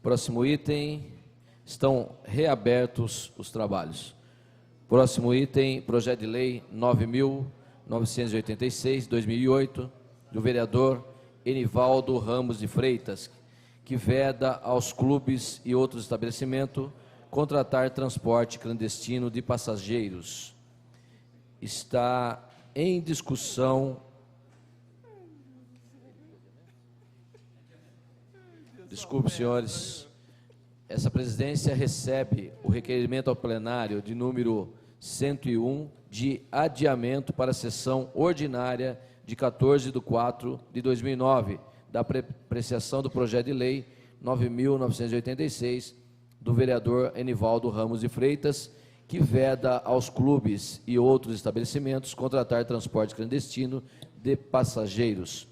Próximo item, estão reabertos os trabalhos. Próximo item, projeto de lei 9.986/2008, do vereador Enivaldo Ramos de Freitas, que veda aos clubes e outros estabelecimentos contratar transporte clandestino de passageiros. Está em discussão. Desculpe, senhores. Essa presidência recebe o requerimento ao plenário de número 101 de adiamento para a sessão ordinária de 14/4/2009, da apreciação do projeto de lei 9.986, do vereador Enivaldo Ramos de Freitas, que veda aos clubes e outros estabelecimentos contratar transporte clandestino de passageiros.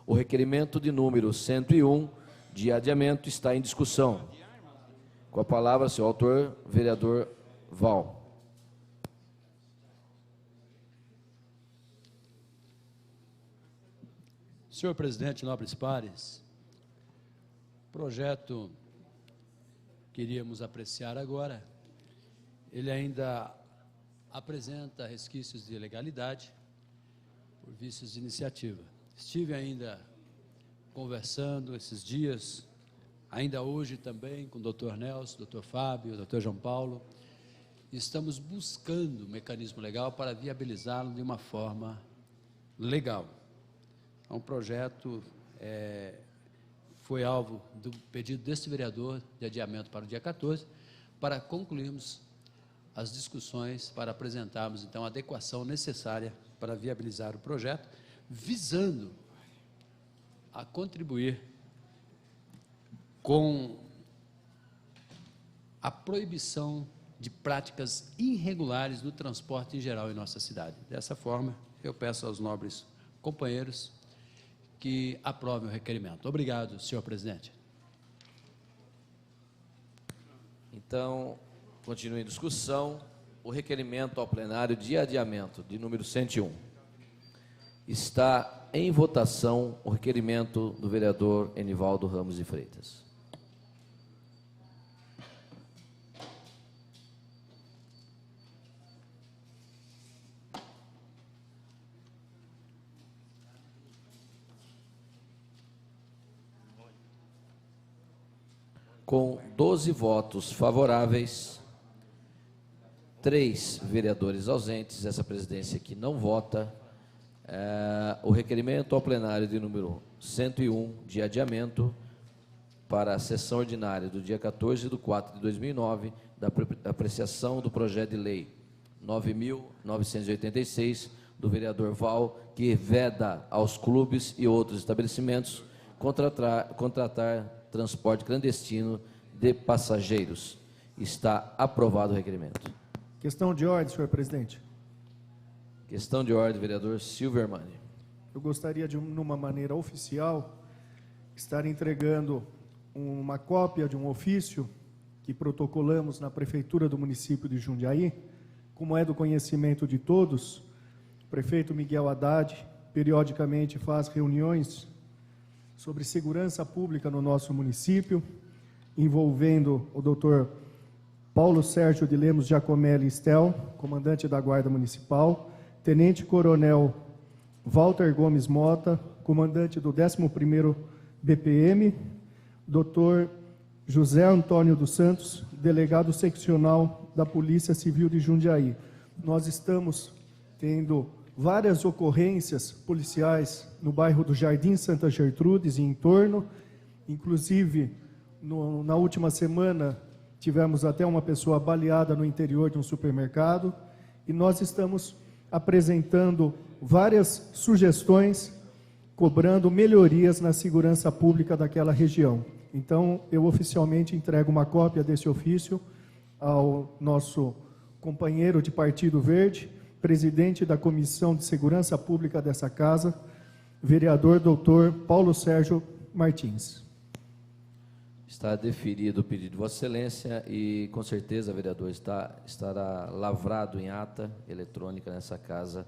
O requerimento de número 101 de adiamento está em discussão. Com a palavra, seu autor, vereador Val. Senhor presidente, nobres pares, o projeto que iríamos apreciar agora, ele ainda apresenta resquícios de ilegalidade por vícios de iniciativa. Estive ainda conversando esses dias, ainda hoje também, com o doutor Nelson, doutor Fábio, doutor João Paulo, e estamos buscando um mecanismo legal para viabilizá-lo de uma forma legal. É um projeto, foi alvo do pedido deste vereador de adiamento para o dia 14, para concluirmos as discussões, para apresentarmos, então, a adequação necessária para viabilizar o projeto, visando a contribuir com a proibição de práticas irregulares no transporte em geral em nossa cidade. Dessa forma, eu peço aos nobres companheiros que aprovem o requerimento. Obrigado, senhor presidente. Então, continue em discussão o requerimento ao plenário de adiamento, de número 101. Está em votação o requerimento do vereador Enivaldo Ramos de Freitas. Com 12 votos favoráveis, 3 vereadores ausentes, essa presidência que não vota, o requerimento ao plenário de número 101 de adiamento para a sessão ordinária do dia 14/4/2009, da apreciação do projeto de lei 9.986, do vereador Val, que veda aos clubes e outros estabelecimentos contratar transporte clandestino de passageiros. Está aprovado o requerimento. Questão de ordem, senhor presidente. Questão de ordem, vereador Silvermani. Eu gostaria de, numa maneira oficial, estar entregando uma cópia de um ofício que protocolamos na Prefeitura do município de Jundiaí. Como é do conhecimento de todos, o prefeito Miguel Haddad periodicamente faz reuniões sobre segurança pública no nosso município, envolvendo o doutor Paulo Sérgio de Lemos Giacomelli Stel, comandante da Guarda Municipal, tenente-coronel Walter Gomes Mota, comandante do 11º BPM, doutor José Antônio dos Santos, delegado seccional da Polícia Civil de Jundiaí. Nós estamos tendo várias ocorrências policiais no bairro do Jardim Santa Gertrudes e em torno, inclusive na última semana tivemos até uma pessoa baleada no interior de um supermercado, e nós estamos apresentando várias sugestões, cobrando melhorias na segurança pública daquela região. Então, eu oficialmente entrego uma cópia desse ofício ao nosso companheiro de Partido Verde, presidente da Comissão de Segurança Pública dessa casa, vereador doutor Paulo Sérgio Martins. Está deferido o pedido de Vossa Excelência e, com certeza, vereador, estará lavrado em ata eletrônica nessa casa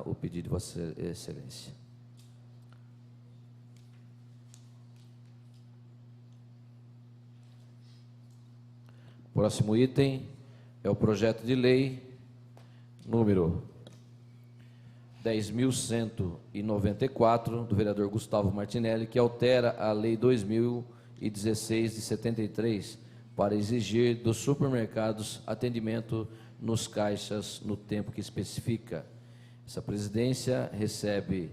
o pedido de Vossa Excelência. Próximo item é o projeto de lei número 10.194, do vereador Gustavo Martinelli, que altera a Lei 2016 de 73, para exigir dos supermercados atendimento nos caixas no tempo que especifica. Essa presidência recebe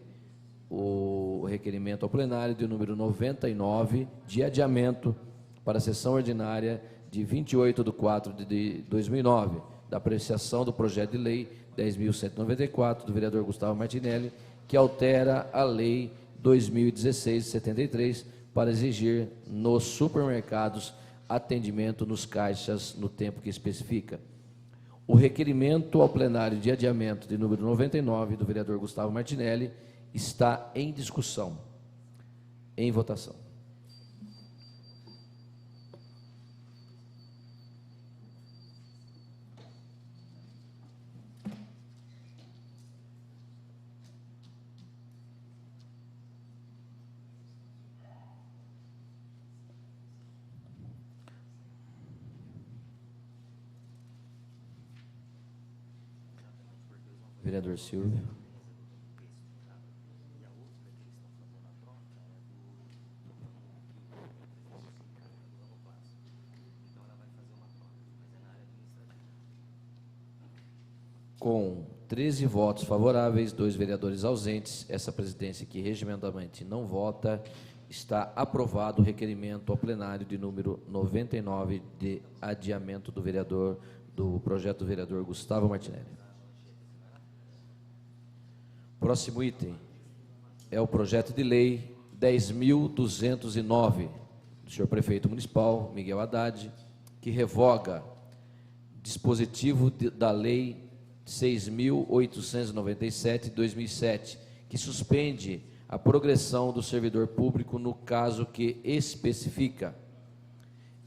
o requerimento ao plenário de número 99, de adiamento para a sessão ordinária de 28/4 de 2009, da apreciação do projeto de lei 10.194, do vereador Gustavo Martinelli, que altera a lei 2016 de 73, para exigir nos supermercados atendimento nos caixas no tempo que especifica. O requerimento ao plenário de adiamento de número 99, do vereador Gustavo Martinelli, está em discussão. Em votação. Vereador Silvio. Com 13 votos favoráveis, 2 vereadores ausentes, essa presidência que regimentalmente não vota, está aprovado o requerimento ao plenário de número 99 de adiamento do projeto do vereador Gustavo Martinelli. Próximo item é o projeto de lei 10.209, do senhor prefeito municipal, Miguel Haddad, que revoga dispositivo da lei 6.897 de 2007, que suspende a progressão do servidor público no caso que especifica.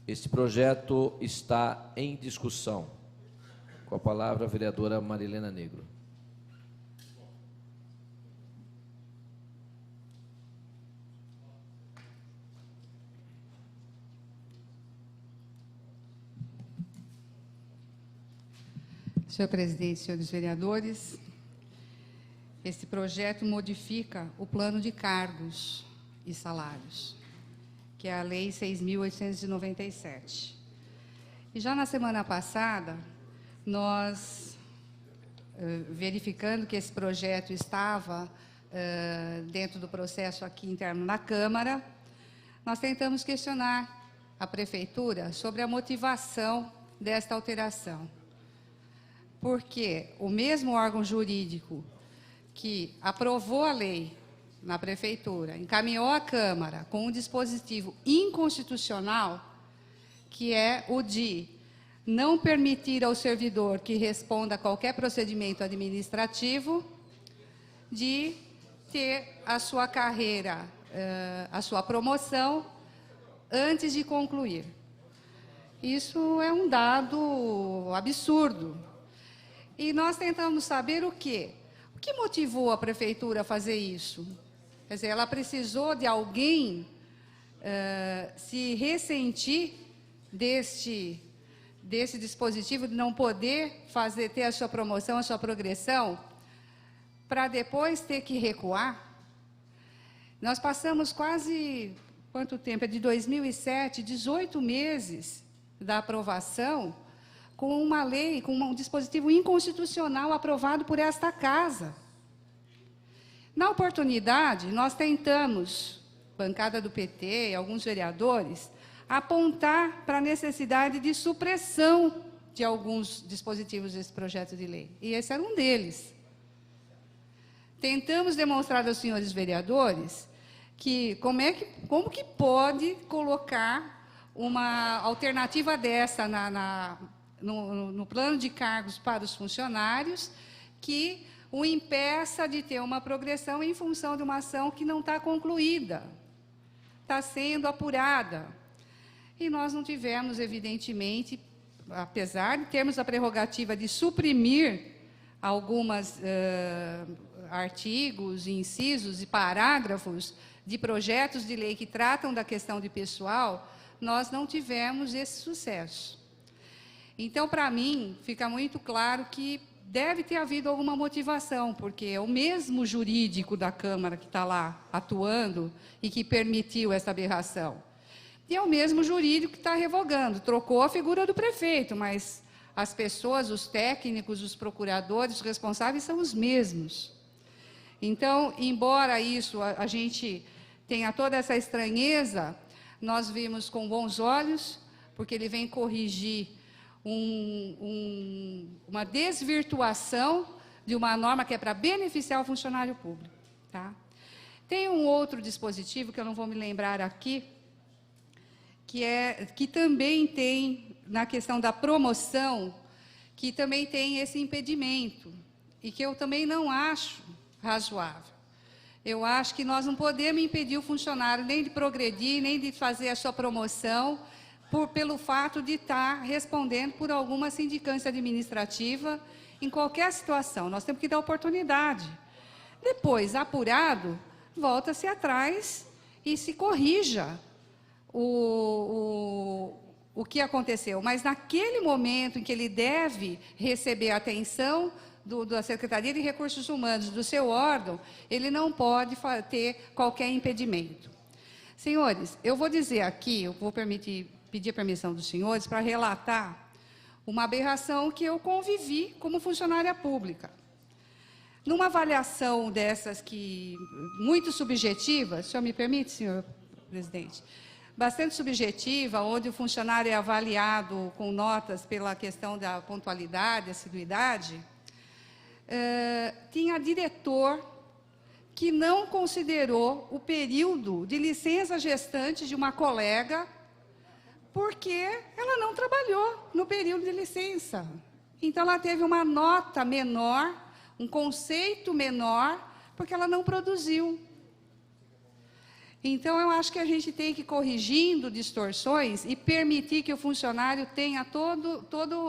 Este projeto está em discussão. Com a palavra, a vereadora Marilena Negro. Senhor presidente, senhores vereadores, esse projeto modifica o plano de cargos e salários, que é a Lei 6.897. E já na semana passada, nós, verificando que esse projeto estava dentro do processo aqui interno na Câmara, nós tentamos questionar a Prefeitura sobre a motivação desta alteração. Porque o mesmo órgão jurídico que aprovou a lei na Prefeitura, encaminhou à Câmara com um dispositivo inconstitucional, que é o de não permitir ao servidor que responda a qualquer procedimento administrativo de ter a sua carreira, a sua promoção, antes de concluir. Isso é um dado absurdo. E nós tentamos saber o quê? O que motivou a Prefeitura a fazer isso? Quer dizer, ela precisou de alguém se ressentir desse dispositivo de não poder ter a sua promoção, a sua progressão, para depois ter que recuar? Nós passamos quase, quanto tempo? É de 2007, 18 meses da aprovação, com uma lei, com um dispositivo inconstitucional aprovado por esta Casa. Na oportunidade, nós tentamos, bancada do PT e alguns vereadores, apontar para a necessidade de supressão de alguns dispositivos desse projeto de lei. E esse era um deles. Tentamos demonstrar aos senhores vereadores que como que pode colocar uma alternativa dessa no plano de cargos para os funcionários, que o impeça de ter uma progressão em função de uma ação que não está concluída, está sendo apurada. E nós não tivemos, evidentemente, apesar de termos a prerrogativa de suprimir alguns artigos, incisos e parágrafos de projetos de lei que tratam da questão de pessoal, nós não tivemos esse sucesso. Então, para mim, fica muito claro que deve ter havido alguma motivação, porque é o mesmo jurídico da Câmara que está lá atuando e que permitiu essa aberração. E é o mesmo jurídico que está revogando. Trocou a figura do prefeito, mas as pessoas, os técnicos, os procuradores, os responsáveis são os mesmos. Então, embora isso a gente tenha toda essa estranheza, nós vimos com bons olhos, porque ele vem corrigir uma desvirtuação de uma norma que é para beneficiar o funcionário público. Tá? Tem um outro dispositivo, que eu não vou me lembrar aqui, que também tem, na questão da promoção, que também tem esse impedimento, e que eu também não acho razoável. Eu acho que nós não podemos impedir o funcionário nem de progredir, nem de fazer a sua promoção, pelo fato de estar respondendo por alguma sindicância administrativa em qualquer situação. Nós temos que dar oportunidade. Depois, apurado, volta-se atrás e se corrija o que aconteceu. Mas, naquele momento em que ele deve receber a atenção da Secretaria de Recursos Humanos, do seu órgão, ele não pode ter qualquer impedimento. Senhores, eu vou dizer aqui, eu vou pedir a permissão dos senhores para relatar uma aberração que eu convivi como funcionária pública. Numa avaliação dessas muito subjetiva, o senhor me permite, senhor presidente? Bastante subjetiva, onde o funcionário é avaliado com notas pela questão da pontualidade, assiduidade, tinha diretor que não considerou o período de licença gestante de uma colega, porque ela não trabalhou no período de licença. Então, ela teve uma nota menor, um conceito menor, porque ela não produziu. Então, eu acho que a gente tem que ir corrigindo distorções e permitir que o funcionário tenha toda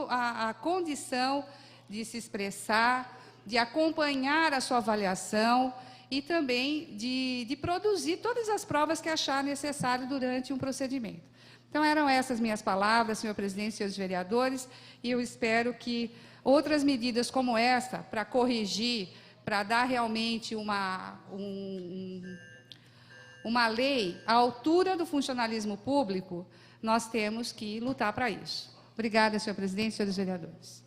a condição de se expressar, de acompanhar a sua avaliação e também de produzir todas as provas que achar necessário durante um procedimento. Então, eram essas minhas palavras, senhor presidente, senhores vereadores, e eu espero que outras medidas como essa, para corrigir, para dar realmente uma lei à altura do funcionalismo público, nós temos que lutar para isso. Obrigada, senhor presidente, senhores vereadores.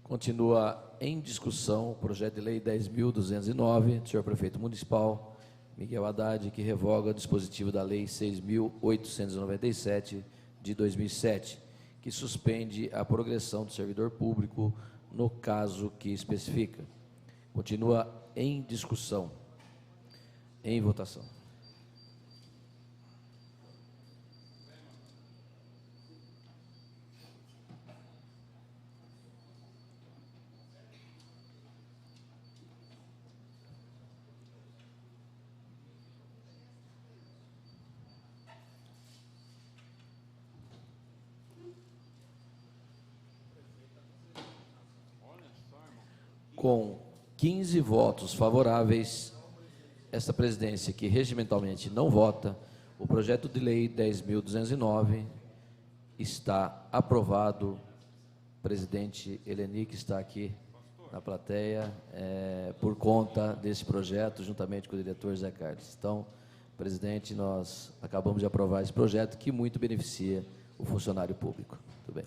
Continua em discussão o projeto de lei 10.209, do senhor prefeito municipal, Miguel Haddad, que revoga o dispositivo da lei 6.897, de 2007, que suspende a progressão do servidor público no caso que especifica. Continua em discussão. Em votação. Com 15 votos favoráveis, esta presidência, que regimentalmente não vota, o projeto de lei 10.209 está aprovado. Presidente Eleni, que está aqui na plateia, por conta desse projeto, juntamente com o diretor Zé Carlos. Então, presidente, nós acabamos de aprovar esse projeto que muito beneficia o funcionário público. Muito bem.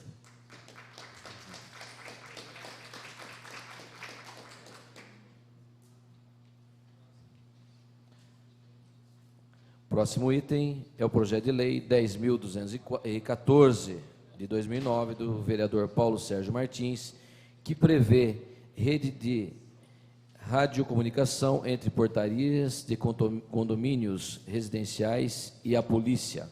Próximo item é o projeto de lei 10.214, de 2009, do vereador Paulo Sérgio Martins, que prevê rede de radiocomunicação entre portarias de condomínios residenciais e a polícia.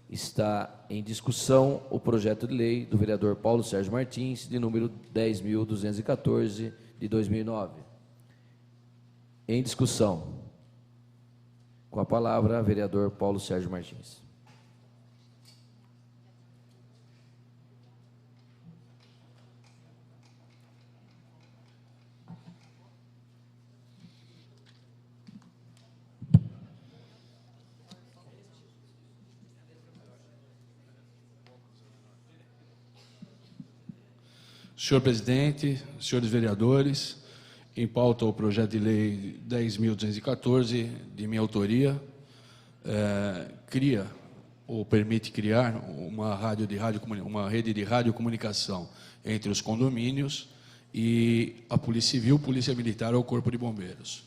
Está em discussão o projeto de lei do vereador Paulo Sérgio Martins, de número 10.214, de 2009. Em discussão. Com a palavra, vereador Paulo Sérgio Martins. Senhor presidente, senhores vereadores, em pauta o projeto de lei 10.214, de minha autoria, cria ou permite criar uma rede de radiocomunicação entre os condomínios e a Polícia Civil, Polícia Militar ou Corpo de Bombeiros.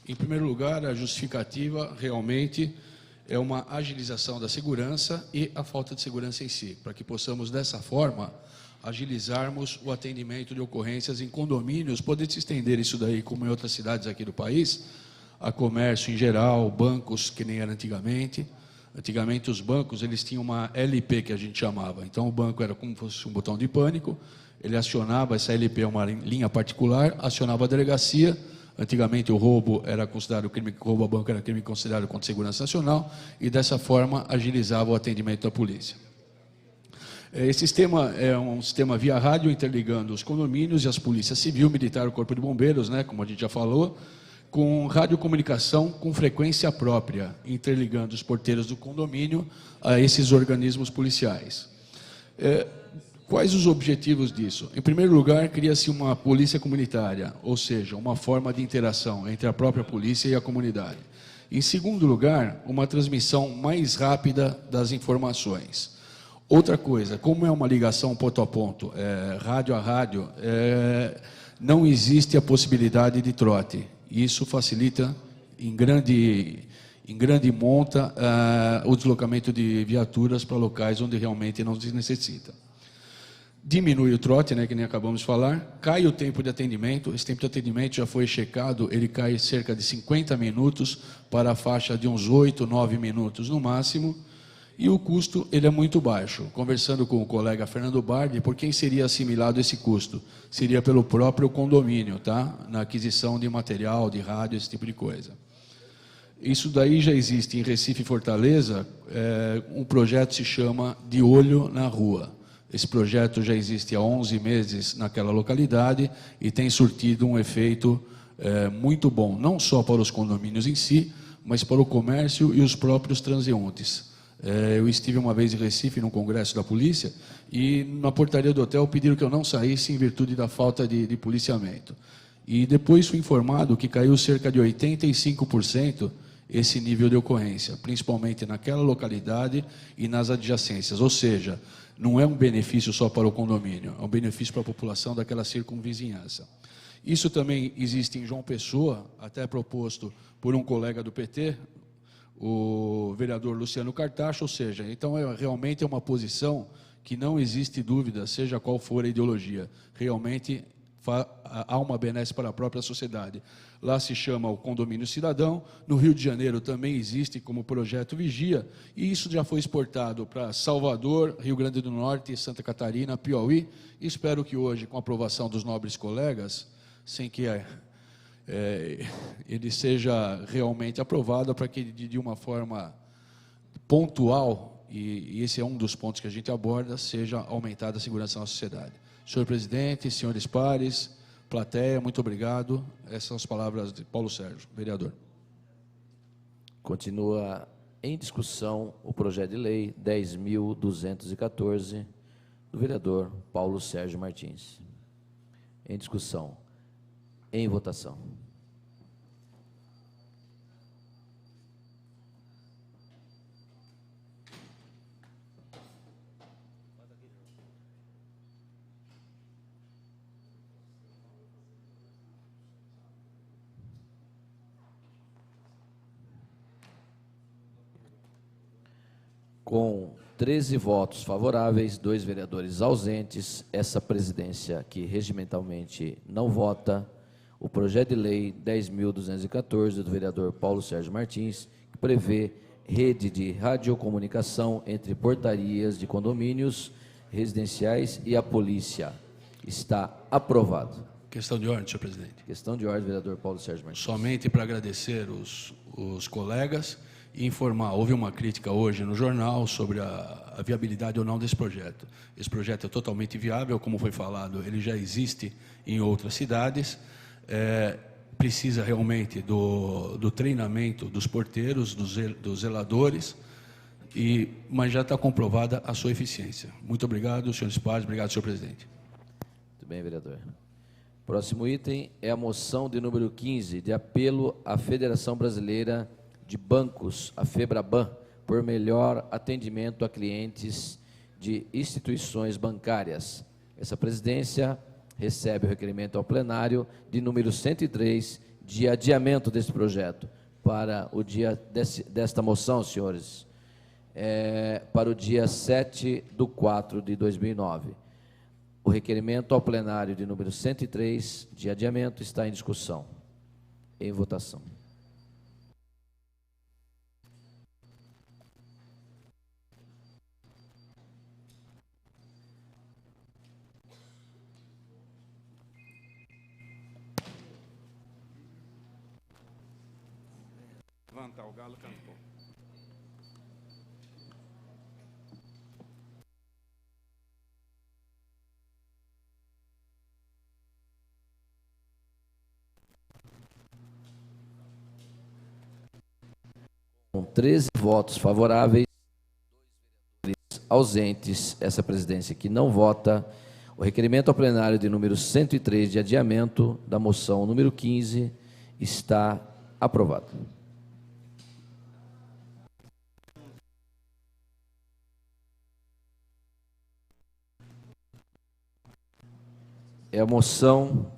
Em primeiro lugar, a justificativa realmente é uma agilização da segurança e a falta de segurança em si, para que possamos, dessa forma, agilizarmos o atendimento de ocorrências em condomínios, poder se estender isso daí, como em outras cidades aqui do país, a comércio em geral, bancos, que nem era antigamente. Antigamente, os bancos, eles tinham uma LP, que a gente chamava. Então, o banco era como se fosse um botão de pânico, ele acionava, essa LP é uma linha particular, acionava a delegacia. Antigamente, o roubo era considerado crime, roubo a banco era crime considerado contra a segurança nacional, e dessa forma agilizava o atendimento da polícia. Esse sistema é um sistema via rádio interligando os condomínios e as polícias civil, militar, o corpo de bombeiros, né, como a gente já falou, com radiocomunicação com frequência própria, interligando os porteiros do condomínio a esses organismos policiais. Quais os objetivos disso? Em primeiro lugar, cria-se uma polícia comunitária, ou seja, uma forma de interação entre a própria polícia e a comunidade. Em segundo lugar, uma transmissão mais rápida das informações. Outra coisa, como é uma ligação ponto a ponto, rádio a rádio, não existe a possibilidade de trote. Isso facilita em grande monta o deslocamento de viaturas para locais onde realmente não se necessita. Diminui o trote, né, que nem acabamos de falar, cai o tempo de atendimento, esse tempo de atendimento já foi checado, ele cai cerca de 50 minutos para a faixa de uns 8, 9 minutos no máximo, e o custo ele é muito baixo. Conversando com o colega Fernando Bardi, por quem seria assimilado esse custo? Seria pelo próprio condomínio, tá? Na aquisição de material, de rádio, esse tipo de coisa. Isso daí já existe em Recife e Fortaleza, um projeto se chama De Olho na Rua. Esse projeto já existe há 11 meses naquela localidade e tem surtido um efeito muito bom, não só para os condomínios em si, mas para o comércio e os próprios transeuntes. Eu estive uma vez em Recife, num congresso da polícia, e na portaria do hotel pediram que eu não saísse em virtude da falta de policiamento. E depois fui informado que caiu cerca de 85% esse nível de ocorrência, principalmente naquela localidade e nas adjacências. Ou seja, não é um benefício só para o condomínio, é um benefício para a população daquela circunvizinhança. Isso também existe em João Pessoa, até proposto por um colega do PT, o vereador Luciano Cartacho, ou seja, então realmente é uma posição que não existe dúvida, seja qual for a ideologia, realmente há uma benesse para a própria sociedade. Lá se chama o Condomínio Cidadão, no Rio de Janeiro também existe como projeto Vigia, e isso já foi exportado para Salvador, Rio Grande do Norte, Santa Catarina, Piauí, e espero que hoje, com a aprovação dos nobres colegas, sem que ele seja realmente aprovado, para que de uma forma pontual, e esse é um dos pontos que a gente aborda, seja aumentada a segurança na sociedade. Senhor presidente, senhores pares, plateia, muito obrigado. Essas são as palavras de Paulo Sérgio, vereador. Continua em discussão o projeto de lei 10.214, do vereador Paulo Sérgio Martins. Em discussão. Em votação. Com 13 votos favoráveis, 2 vereadores ausentes, essa presidência que regimentalmente não vota, o projeto de lei 10.214 do vereador Paulo Sérgio Martins, que prevê rede de radiocomunicação entre portarias de condomínios residenciais e a polícia, está aprovado. Questão de ordem, senhor presidente. Questão de ordem, vereador Paulo Sérgio Martins. Somente para agradecer os colegas e informar, houve uma crítica hoje no jornal sobre a viabilidade ou não desse projeto. Esse projeto é totalmente viável, como foi falado, ele já existe em outras cidades, precisa realmente do treinamento dos porteiros, dos zeladores, mas já está comprovada a sua eficiência. Muito obrigado, senhores pares, obrigado, senhor presidente. Muito bem, vereador. Próximo item é a moção de número 15, de apelo à Federação Brasileira de Bancos, a FEBRABAN, por melhor atendimento a clientes de instituições bancárias. Essa presidência recebe o requerimento ao plenário de número 103 de adiamento desse projeto para o dia desta moção, senhores, para o dia 7/4/2009. O requerimento ao plenário de número 103 de adiamento está em discussão. Em votação. Levanta, o galo cantou. Com 13 votos favoráveis, 2 ausentes, essa presidência que não vota, o requerimento ao plenário de número 103 de adiamento da moção número 15 está aprovado. É a moção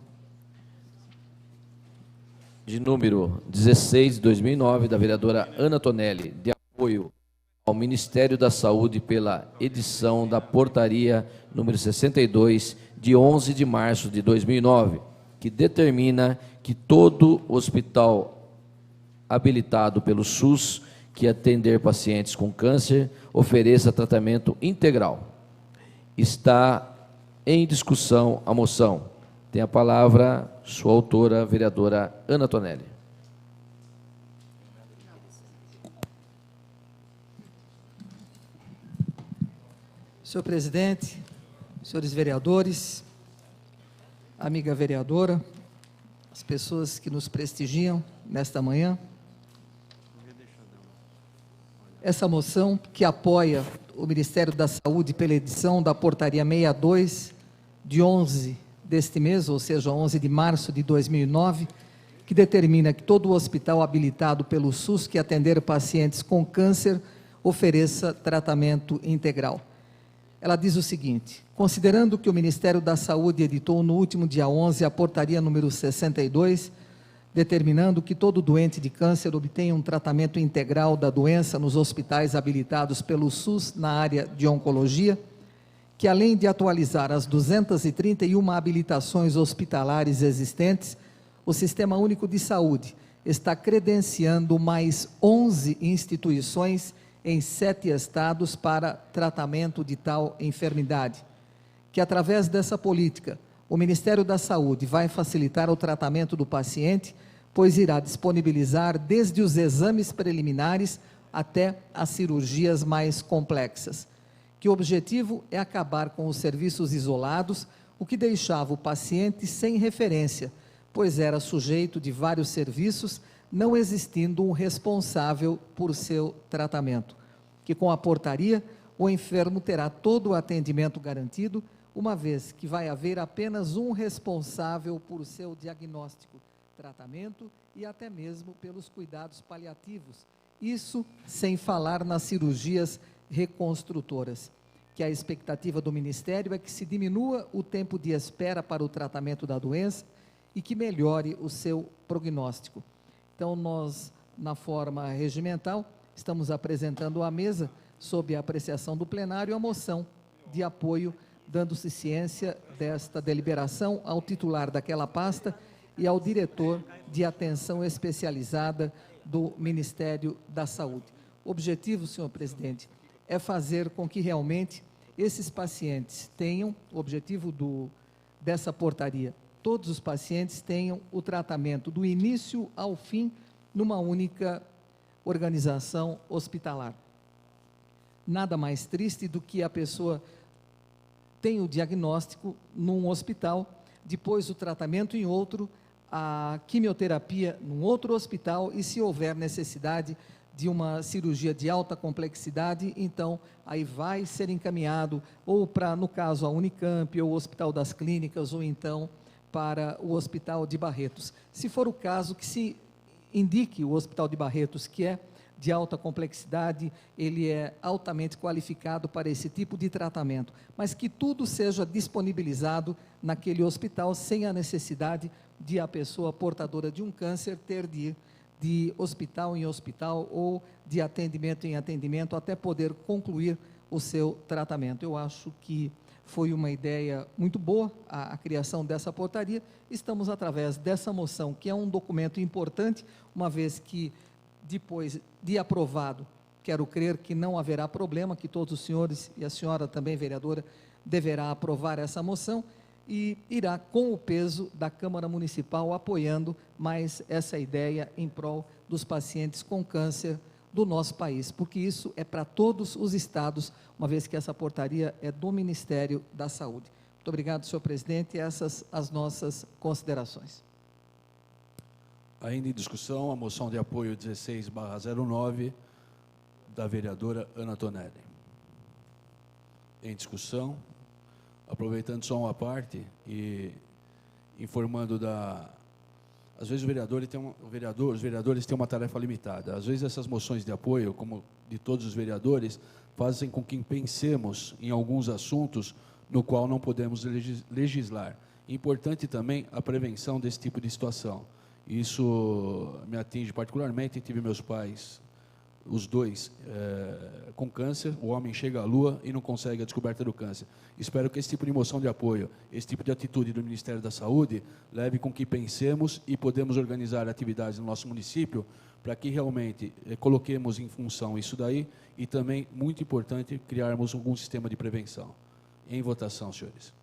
de número 16 de 2009, da vereadora Ana Tonelli, de apoio ao Ministério da Saúde pela edição da portaria número 62, de 11 de março de 2009, que determina que todo hospital habilitado pelo SUS que atender pacientes com câncer ofereça tratamento integral. Está em discussão a moção. Tem a palavra sua autora, vereadora Ana Tonelli. Senhor presidente, senhores vereadores, amiga vereadora, as pessoas que nos prestigiam nesta manhã, essa moção que apoia o Ministério da Saúde pela edição da portaria 62 de 11 deste mês, ou seja, 11 de março de 2009, que determina que todo hospital habilitado pelo SUS que atender pacientes com câncer ofereça tratamento integral. Ela diz o seguinte: considerando que o Ministério da Saúde editou no último dia 11 a portaria número 62, determinando que todo doente de câncer obtenha um tratamento integral da doença nos hospitais habilitados pelo SUS na área de oncologia, que além de atualizar as 231 habilitações hospitalares existentes, o Sistema Único de Saúde está credenciando mais 11 instituições em 7 estados para tratamento de tal enfermidade, que através dessa política, o Ministério da Saúde vai facilitar o tratamento do paciente, pois irá disponibilizar desde os exames preliminares até as cirurgias mais complexas. Que o objetivo é acabar com os serviços isolados, o que deixava o paciente sem referência, pois era sujeito de vários serviços, não existindo um responsável por seu tratamento. Que com a portaria, o enfermo terá todo o atendimento garantido, uma vez que vai haver apenas um responsável por seu diagnóstico, tratamento e até mesmo pelos cuidados paliativos. Isso sem falar nas cirurgias reconstrutoras. Que a expectativa do Ministério é que se diminua o tempo de espera para o tratamento da doença e que melhore o seu prognóstico. Então, nós, na forma regimental, estamos apresentando à mesa, sob a apreciação do plenário, a moção de apoio, dando-se ciência desta deliberação ao titular daquela pasta e ao diretor de atenção especializada do Ministério da Saúde. O objetivo, senhor presidente, é fazer com que realmente esses pacientes tenham, o objetivo dessa portaria, todos os pacientes tenham o tratamento do início ao fim numa única organização hospitalar. Nada mais triste do que a pessoa tem o diagnóstico num hospital, depois o tratamento em outro, a quimioterapia num outro hospital e, se houver necessidade, de uma cirurgia de alta complexidade, então aí vai ser encaminhado ou para, no caso, a Unicamp, ou o Hospital das Clínicas, ou então para o Hospital de Barretos. Se for o caso, que se indique o Hospital de Barretos, que é de alta complexidade, ele é altamente qualificado para esse tipo de tratamento, mas que tudo seja disponibilizado naquele hospital, sem a necessidade de a pessoa portadora de um câncer ter de ir de hospital em hospital ou de atendimento em atendimento até poder concluir o seu tratamento. Eu acho que foi uma ideia muito boa a criação dessa portaria. Estamos através dessa moção, que é um documento importante, uma vez que depois de aprovado, quero crer que não haverá problema, que todos os senhores e a senhora também, vereadora, deverá aprovar essa moção e irá com o peso da Câmara Municipal apoiando mais essa ideia em prol dos pacientes com câncer do nosso país, porque isso é para todos os estados, uma vez que essa portaria é do Ministério da Saúde. Muito obrigado, senhor presidente, essas as nossas considerações. Ainda em discussão, a moção de apoio 16/09, da vereadora Ana Tonelli. Em discussão, aproveitando só uma parte e informando às vezes os vereadores têm uma tarefa limitada. Às vezes essas moções de apoio, como de todos os vereadores, fazem com que pensemos em alguns assuntos no qual não podemos legislar. Importante também a prevenção desse tipo de situação. Isso me atinge particularmente. Tive meus pais, os dois, com câncer. O homem chega à lua e não consegue a descoberta do câncer. Espero que esse tipo de moção de apoio, esse tipo de atitude do Ministério da Saúde, leve com que pensemos e podemos organizar atividades no nosso município para que realmente coloquemos em função isso daí e também, muito importante, criarmos algum sistema de prevenção. Em votação, senhores.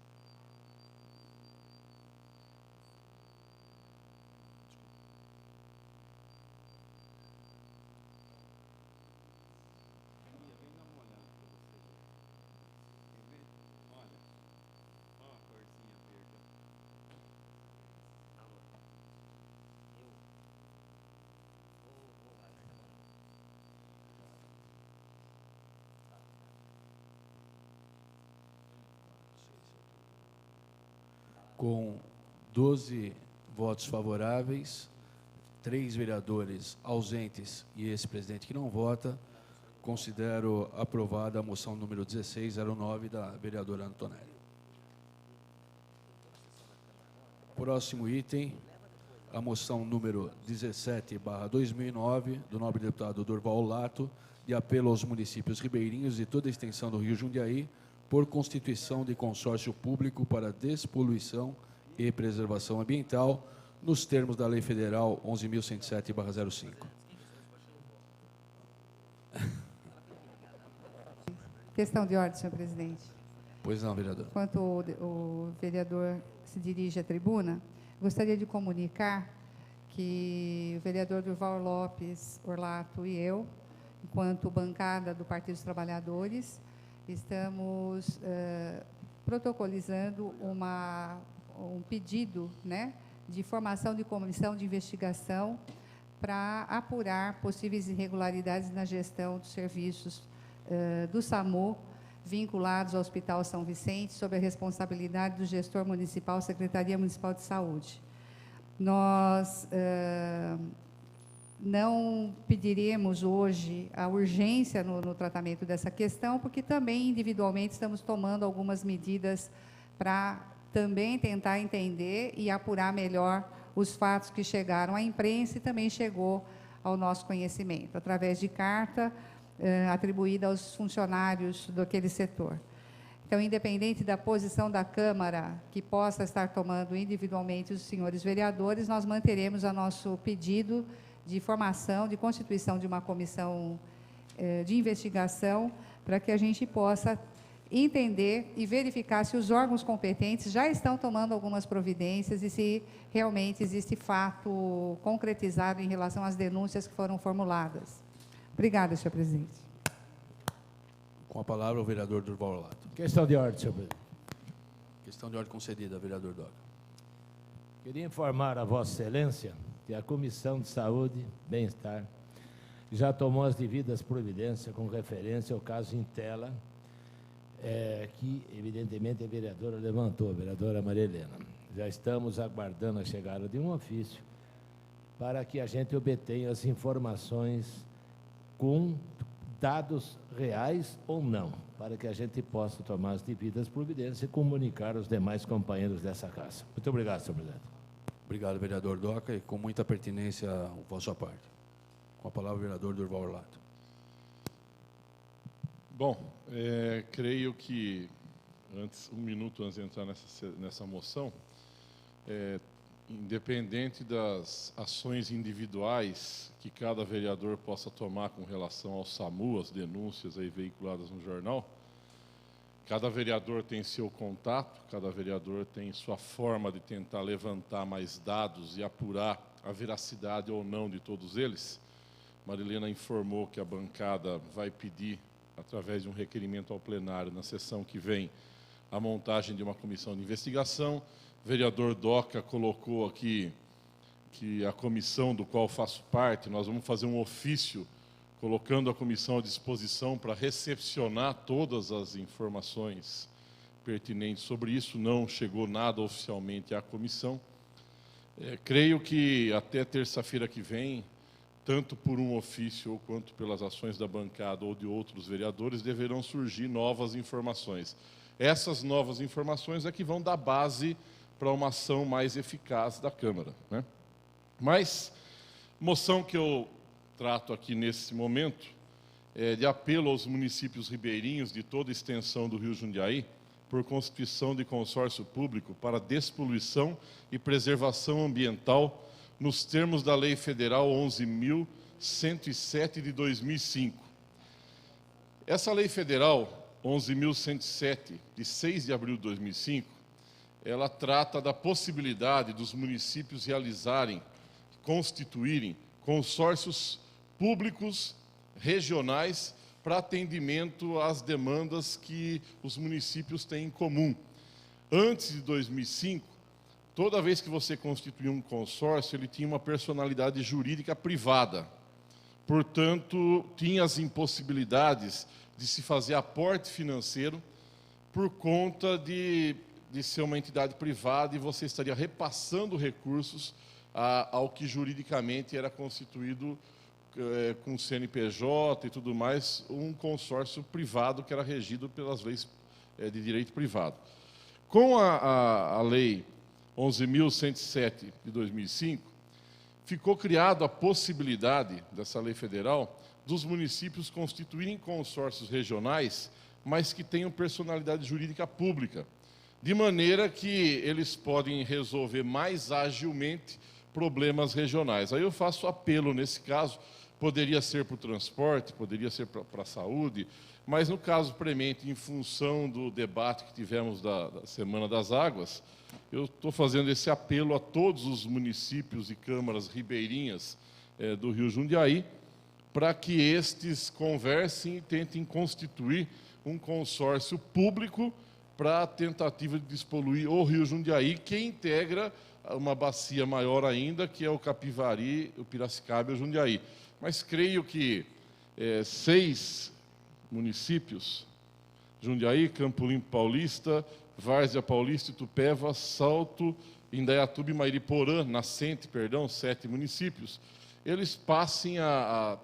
Com 12 votos favoráveis, 3 vereadores ausentes e esse presidente que não vota, considero aprovada a moção número 16/09 da vereadora Antonelli. Próximo item, a moção número 17/2009, do nobre deputado Durval Lato, de apelo aos municípios ribeirinhos e toda a extensão do Rio Jundiaí, por constituição de consórcio público para despoluição e preservação ambiental, nos termos da Lei Federal 11.107/05. Questão de ordem, senhor presidente. Pois não, vereador. Enquanto o vereador se dirige à tribuna, gostaria de comunicar que o vereador Durval Lopes Orlato e eu, enquanto bancada do Partido dos Trabalhadores, estamos protocolizando um pedido, né, de formação de comissão de investigação para apurar possíveis irregularidades na gestão dos serviços do SAMU vinculados ao Hospital São Vicente, sob a responsabilidade do gestor municipal, Secretaria Municipal de Saúde. Nós não pediremos hoje a urgência no tratamento dessa questão, porque também individualmente estamos tomando algumas medidas para também tentar entender e apurar melhor os fatos que chegaram à imprensa e também chegou ao nosso conhecimento, através de carta atribuída aos funcionários daquele setor. Então, independente da posição da Câmara que possa estar tomando individualmente os senhores vereadores, nós manteremos o nosso pedido de formação, de constituição de uma comissão de investigação, para que a gente possa entender e verificar se os órgãos competentes já estão tomando algumas providências e se realmente existe fato concretizado em relação às denúncias que foram formuladas. Obrigada, senhor presidente. Com a palavra, o vereador Durval Lato. Questão de ordem, senhor presidente. Questão de ordem concedida, vereador Doga. Queria informar a Vossa Excelência que a Comissão de Saúde e Bem-Estar já tomou as devidas providências com referência ao caso Intela, que, evidentemente, a vereadora levantou, a vereadora Maria Helena. Já estamos aguardando a chegada de um ofício para que a gente obtenha as informações com dados reais ou não, para que a gente possa tomar as devidas providências e comunicar aos demais companheiros dessa casa. Muito obrigado, senhor presidente. Obrigado, vereador Doca, e com muita pertinência a vossa parte. Com a palavra, o vereador Durval Orlato. Bom, creio que, um minuto antes de entrar nessa moção, independente das ações individuais que cada vereador possa tomar com relação ao SAMU, as denúncias aí veiculadas no jornal, cada vereador tem seu contato, cada vereador tem sua forma de tentar levantar mais dados e apurar a veracidade ou não de todos eles. Marilena informou que a bancada vai pedir, através de um requerimento ao plenário, na sessão que vem, a montagem de uma comissão de investigação. O vereador Doca colocou aqui que a comissão do qual faço parte, nós vamos fazer um ofício colocando a comissão à disposição para recepcionar todas as informações pertinentes sobre isso. Não chegou nada oficialmente à comissão. Creio que até terça-feira que vem, tanto por um ofício quanto pelas ações da bancada ou de outros vereadores, deverão surgir novas informações. Essas novas informações é que vão dar base para uma ação mais eficaz da Câmara, né? Mas, moção que eu trato aqui nesse momento é de apelo aos municípios ribeirinhos de toda a extensão do Rio Jundiaí por constituição de consórcio público para despoluição e preservação ambiental nos termos da Lei Federal 11.107 de 2005. Essa Lei Federal 11.107, de 6 de abril de 2005, ela trata da possibilidade dos municípios constituírem consórcios públicos regionais para atendimento às demandas que os municípios têm em comum. Antes de 2005, toda vez que você constituía um consórcio, ele tinha uma personalidade jurídica privada. Portanto, tinha as impossibilidades de se fazer aporte financeiro por conta de ser uma entidade privada, e você estaria repassando recursos ao que juridicamente era constituído com CNPJ e tudo mais, um consórcio privado que era regido pelas leis de direito privado. Com a Lei 11.107 de 2005, ficou criada a possibilidade dessa lei federal dos municípios constituírem consórcios regionais, mas que tenham personalidade jurídica pública, de maneira que eles podem resolver mais agilmente problemas regionais. Aí eu faço apelo nesse caso, poderia ser para o transporte, poderia ser para a saúde, mas no caso premente, em função do debate que tivemos da Semana das Águas, eu estou fazendo esse apelo a todos os municípios e câmaras ribeirinhas do Rio Jundiaí, para que estes conversem e tentem constituir um consórcio público para a tentativa de despoluir o Rio Jundiaí, que integra uma bacia maior ainda, que é o Capivari, o Piracicaba e o Jundiaí. Mas creio que 6 municípios, Jundiaí, Campo Limpo Paulista, Várzea Paulista, Itupeva, Salto, Indaiatuba e Mairiporã, Nascente, 7 municípios, eles passem a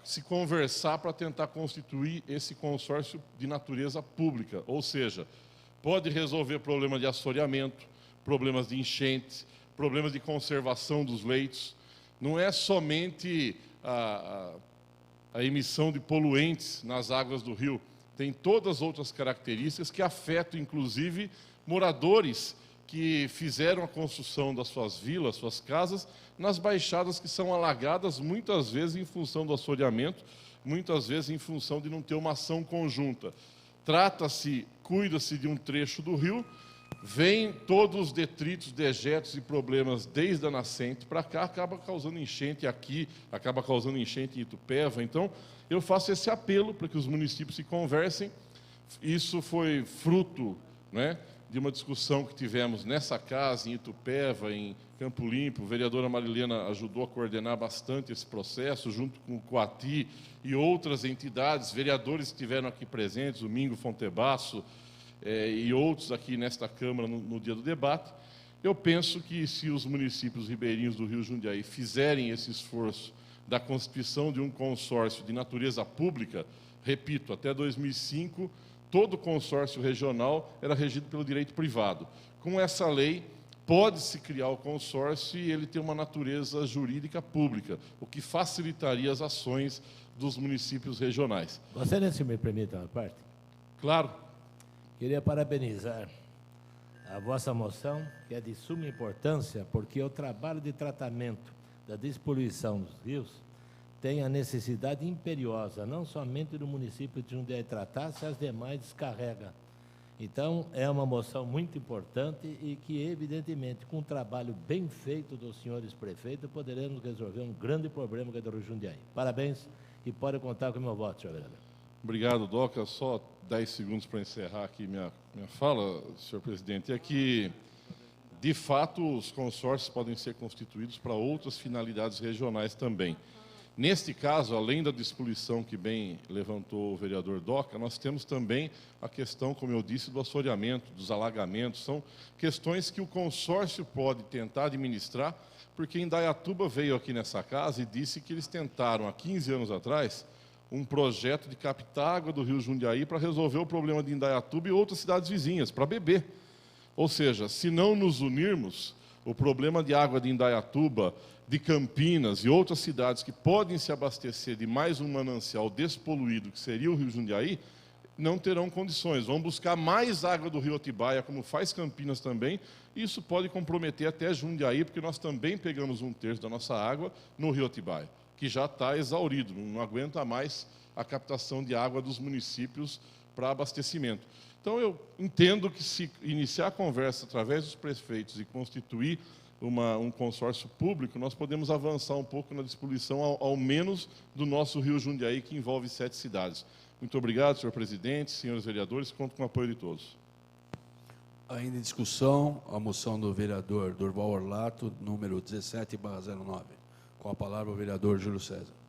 se conversar para tentar constituir esse consórcio de natureza pública, ou seja, pode resolver problema de assoreamento, problemas de enchentes, problemas de conservação dos leitos. Não é somente a emissão de poluentes nas águas do rio, tem todas as outras características que afetam, inclusive, moradores que fizeram a construção das suas vilas, suas casas, nas baixadas que são alagadas, muitas vezes em função do assoreamento, muitas vezes em função de não ter uma ação conjunta. Cuida-se de um trecho do rio, vem todos os detritos, dejetos e problemas desde a nascente para cá, acaba causando enchente aqui, acaba causando enchente em Itupeva. Então, eu faço esse apelo para que os municípios se conversem. Isso foi fruto, né, de uma discussão que tivemos nessa casa, em Itupeva, em Campo Limpo, a vereadora Marilena ajudou a coordenar bastante esse processo, junto com o Coati e outras entidades, vereadores que estiveram aqui presentes, o Mingo Fontebasso e outros aqui nesta Câmara no dia do debate. Eu penso que se os municípios ribeirinhos do Rio Jundiaí fizerem esse esforço da constituição de um consórcio de natureza pública, repito, até 2005, todo consórcio regional era regido pelo direito privado. Com essa lei, pode-se criar o consórcio e ele ter uma natureza jurídica pública, o que facilitaria as ações dos municípios regionais. Gostaria, se me permite uma parte? Claro. Queria parabenizar a vossa moção, que é de suma importância, porque o trabalho de tratamento da despoluição dos rios tem a necessidade imperiosa, não somente do município de Jundiaí tratar, se as demais descarrega. Então, é uma moção muito importante e que, evidentemente, com um trabalho bem feito dos senhores prefeitos, poderemos resolver um grande problema que é do Rio Jundiaí. Parabéns e pode contar com o meu voto, senhor vereador. Obrigado, Doca. Só 10 segundos para encerrar aqui minha fala, senhor presidente. É que, de fato, os consórcios podem ser constituídos para outras finalidades regionais também. Neste caso, além da despoluição que bem levantou o vereador Doca, nós temos também a questão, como eu disse, do assoreamento, dos alagamentos. São questões que o consórcio pode tentar administrar, porque Indaiatuba veio aqui nessa casa e disse que eles tentaram, há 15 anos atrás, um projeto de captar água do Rio Jundiaí para resolver o problema de Indaiatuba e outras cidades vizinhas, para beber. Ou seja, se não nos unirmos, o problema de água de Indaiatuba, de Campinas e outras cidades que podem se abastecer de mais um manancial despoluído, que seria o Rio Jundiaí, não terão condições. Vão buscar mais água do Rio Atibaia, como faz Campinas também, e isso pode comprometer até Jundiaí, porque nós também pegamos 1/3 da nossa água no Rio Atibaia, que já está exaurido, não aguenta mais a captação de água dos municípios para abastecimento. Então, eu entendo que se iniciar a conversa através dos prefeitos e constituir um consórcio público, nós podemos avançar um pouco na despoluição, ao menos do nosso Rio Jundiaí, que envolve 7 cidades. Muito obrigado, senhor presidente, senhores vereadores, conto com o apoio de todos. Ainda em discussão, a moção do vereador Durval Orlato, número 17/09. Com a palavra o vereador Júlio César.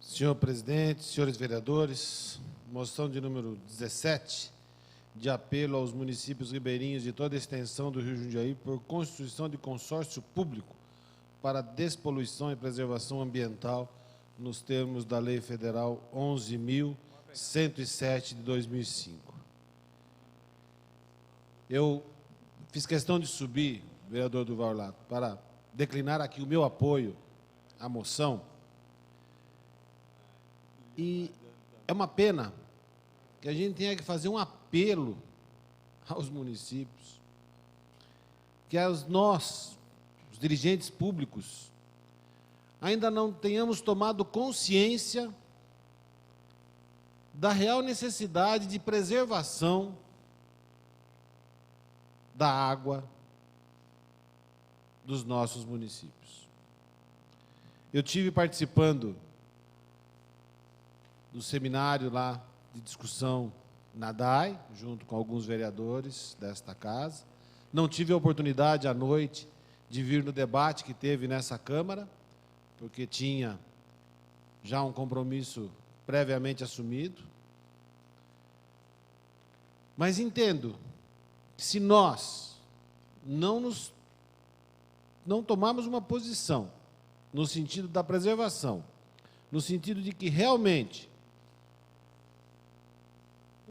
Senhor presidente, senhores vereadores, moção de número 17, de apelo aos municípios ribeirinhos de toda a extensão do Rio Jundiaí por constituição de consórcio público para despoluição e preservação ambiental nos termos da Lei Federal 11.107 de 2005. Eu fiz questão de subir, vereador Durval Orlato, para declinar aqui o meu apoio à moção. E é uma pena que a gente tenha que fazer um apelo aos municípios, que nós, os dirigentes públicos, ainda não tenhamos tomado consciência da real necessidade de preservação da água dos nossos municípios. Eu tive participando do seminário lá de discussão na DAI, junto com alguns vereadores desta casa. Não tive a oportunidade à noite de vir no debate que teve nessa Câmara, porque tinha já um compromisso previamente assumido. Mas entendo que se nós não tomarmos uma posição no sentido da preservação, no sentido de que realmente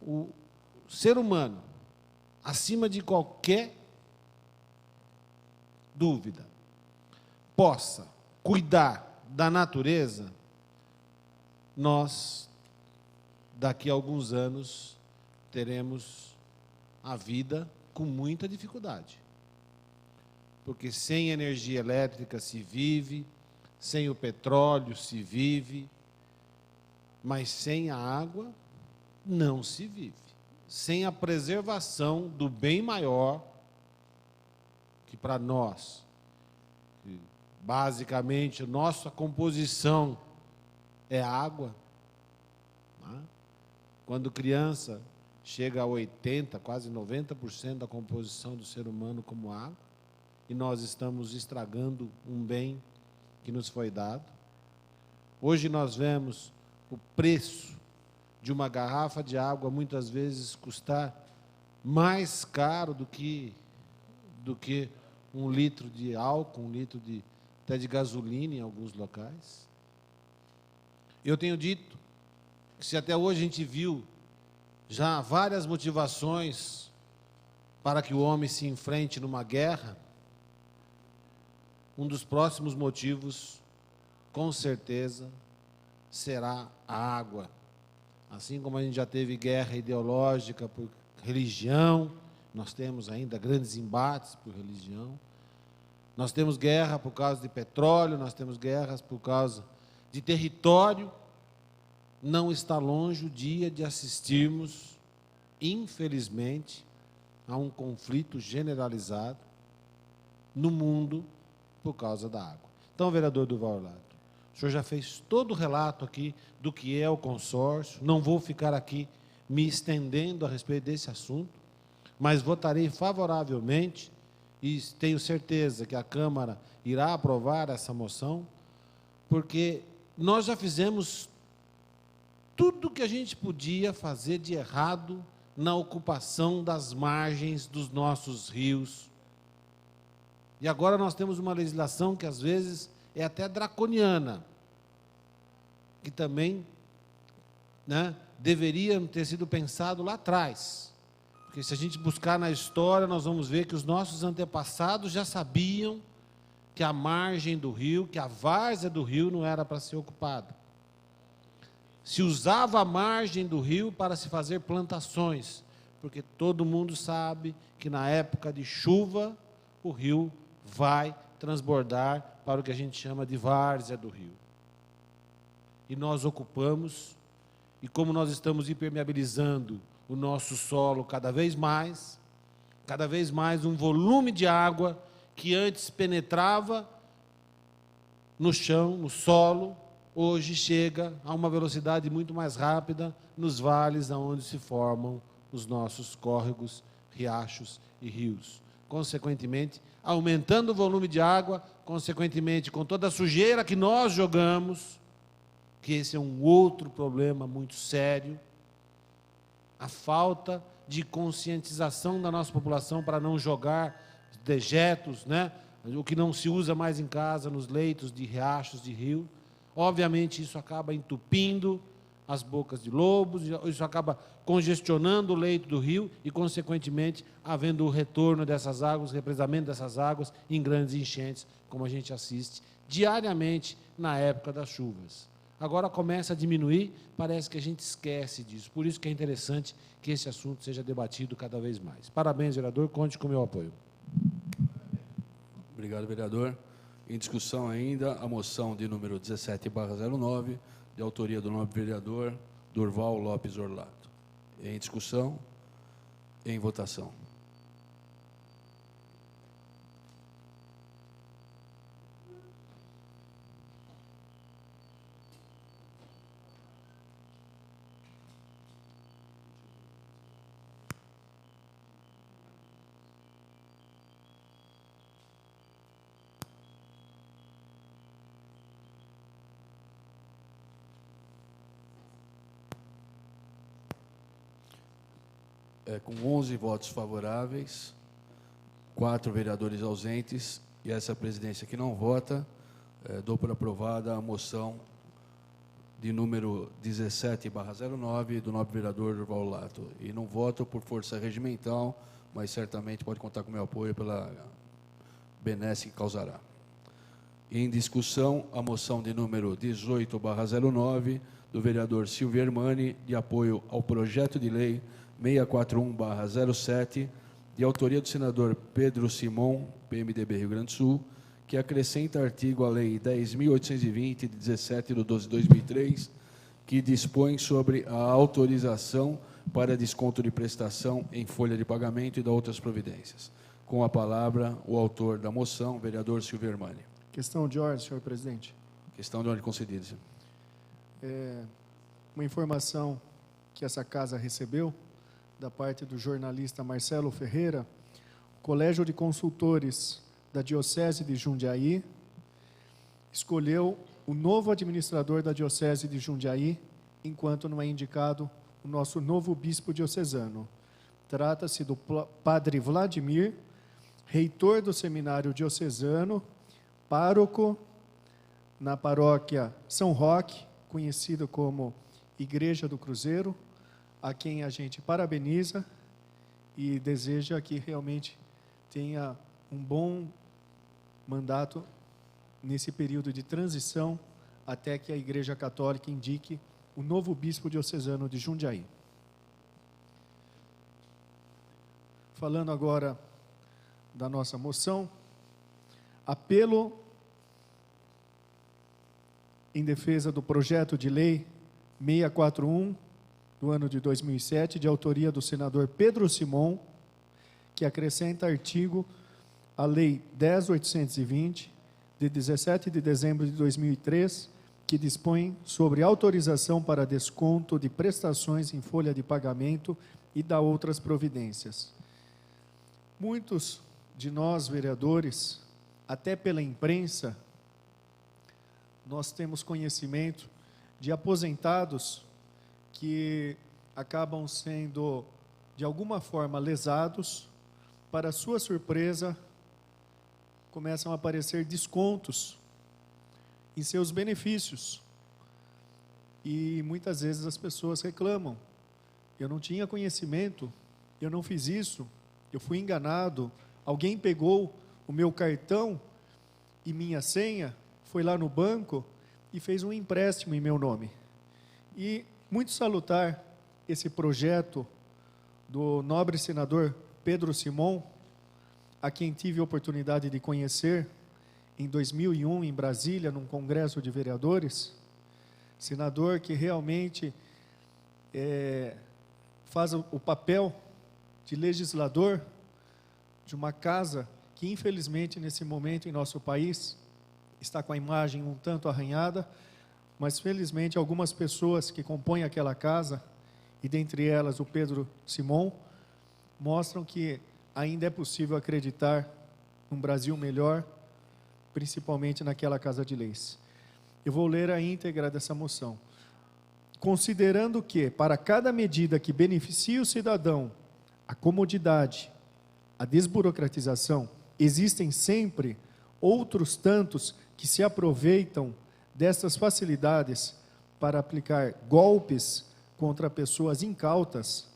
o ser humano, acima de qualquer dúvida, possa cuidar da natureza, nós, daqui a alguns anos, teremos a vida com muita dificuldade. Porque sem energia elétrica se vive, sem o petróleo se vive, mas sem a água não se vive. Sem a preservação do bem maior, que para nós, basicamente, nossa composição é água. Né? Quando criança, chega a 80%, quase 90% da composição do ser humano como água, e nós estamos estragando um bem que nos foi dado. Hoje nós vemos o preço de uma garrafa de água muitas vezes custar mais caro do que um litro de álcool, um litro até de gasolina em alguns locais. Eu tenho dito que se até hoje a gente viu já várias motivações para que o homem se enfrente numa guerra, um dos próximos motivos, com certeza, será a água. Assim como a gente já teve guerra ideológica por religião, nós temos ainda grandes embates por religião. Nós temos guerra por causa de petróleo, nós temos guerras por causa de território. Não está longe o dia de assistirmos, infelizmente, a um conflito generalizado no mundo por causa da água. Então, vereador Durval Orlato, o senhor já fez todo o relato aqui do que é o consórcio, não vou ficar aqui me estendendo a respeito desse assunto, mas votarei favoravelmente e tenho certeza que a Câmara irá aprovar essa moção, porque nós já fizemos tudo que a gente podia fazer de errado na ocupação das margens dos nossos rios. E agora nós temos uma legislação que às vezes é até draconiana, que também, né, deveria ter sido pensado lá atrás. Porque se a gente buscar na história, nós vamos ver que os nossos antepassados já sabiam que a margem do rio, que a várzea do rio não era para ser ocupada. Se usava a margem do rio para se fazer plantações, porque todo mundo sabe que na época de chuva o rio vai transbordar para o que a gente chama de várzea do rio. E nós ocupamos, e como nós estamos impermeabilizando o nosso solo cada vez mais um volume de água que antes penetrava no chão, no solo, hoje chega a uma velocidade muito mais rápida nos vales onde se formam os nossos córregos, riachos e rios. Consequentemente, aumentando o volume de água, consequentemente, com toda a sujeira que nós jogamos, que esse é um outro problema muito sério, a falta de conscientização da nossa população para não jogar dejetos, né? O que não se usa mais em casa, nos leitos de riachos, de rio. Obviamente, isso acaba entupindo as bocas de lobos, isso acaba congestionando o leito do rio e, consequentemente, havendo o retorno dessas águas, o represamento dessas águas em grandes enchentes, como a gente assiste diariamente na época das chuvas. Agora começa a diminuir, parece que a gente esquece disso. Por isso que é interessante que esse assunto seja debatido cada vez mais. Parabéns, vereador, conte com o meu apoio. Obrigado, vereador. Em discussão ainda, a moção de número 17/09, de autoria do nobre vereador Durval Lopes Orlato. Em discussão, em votação. Com 11 votos favoráveis, 4 vereadores ausentes e essa presidência que não vota, dou por aprovada a moção de número 17/09 do nobre vereador Durval Orlato. E não voto por força regimental, mas certamente pode contar com meu apoio pela benesse que causará. Em discussão, a moção de número 18/09 do vereador Silvio Hermani, de apoio ao projeto de lei 641/07, de autoria do senador Pedro Simon, PMDB Rio Grande do Sul, que acrescenta artigo à Lei 10.820, de 17/12/2003, que dispõe sobre a autorização para desconto de prestação em folha de pagamento e da outras providências. Com a palavra, o autor da moção, vereador Silvio Hermani. Questão de ordem, senhor presidente. Questão de ordem concedida, senhor. uma informação que essa casa recebeu, da parte do jornalista Marcelo Ferreira. O Colégio de Consultores da Diocese de Jundiaí escolheu o novo administrador da Diocese de Jundiaí, enquanto não é indicado o nosso novo bispo diocesano. Trata-se do padre Vladimir, reitor do seminário diocesano, pároco na paróquia São Roque, conhecido como Igreja do Cruzeiro, a quem a gente parabeniza e deseja que realmente tenha um bom mandato nesse período de transição, até que a Igreja Católica indique o novo bispo diocesano de Jundiaí. Falando agora da nossa moção, apelo em defesa do projeto de lei 641, do ano de 2007, de autoria do senador Pedro Simon, que acrescenta artigo à Lei 10.820, de 17 de dezembro de 2003, que dispõe sobre autorização para desconto de prestações em folha de pagamento e da outras providências. Muitos de nós, vereadores, até pela imprensa, nós temos conhecimento de aposentados que acabam sendo, de alguma forma, lesados. Para sua surpresa, começam a aparecer descontos em seus benefícios. E muitas vezes as pessoas reclamam: eu não tinha conhecimento, eu não fiz isso, eu fui enganado, alguém pegou o meu cartão e minha senha, foi lá no banco e fez um empréstimo em meu nome. E muito salutar esse projeto do nobre senador Pedro Simon, a quem tive a oportunidade de conhecer em 2001 em Brasília, num congresso de vereadores. Senador que realmente faz o papel de legislador de uma casa que, infelizmente, nesse momento em nosso país, está com a imagem um tanto arranhada, mas, felizmente, algumas pessoas que compõem aquela casa, e dentre elas o Pedro Simon, mostram que ainda é possível acreditar num Brasil melhor, principalmente naquela Casa de Leis. Eu vou ler a íntegra dessa moção. Considerando que, para cada medida que beneficie o cidadão, a comodidade, a desburocratização, existem sempre outros tantos que se aproveitam dessas facilidades para aplicar golpes contra pessoas incautas,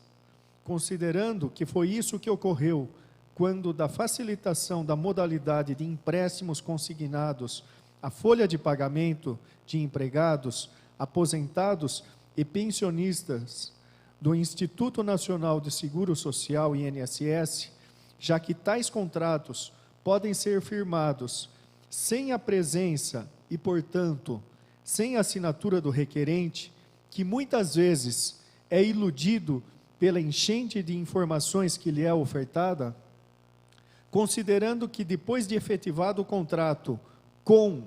considerando que foi isso que ocorreu quando da facilitação da modalidade de empréstimos consignados à folha de pagamento de empregados, aposentados e pensionistas do Instituto Nacional de Seguro Social, INSS, já que tais contratos podem ser firmados sem a presença e, portanto, sem a assinatura do requerente, que muitas vezes é iludido pela enchente de informações que lhe é ofertada, considerando que depois de efetivado o contrato com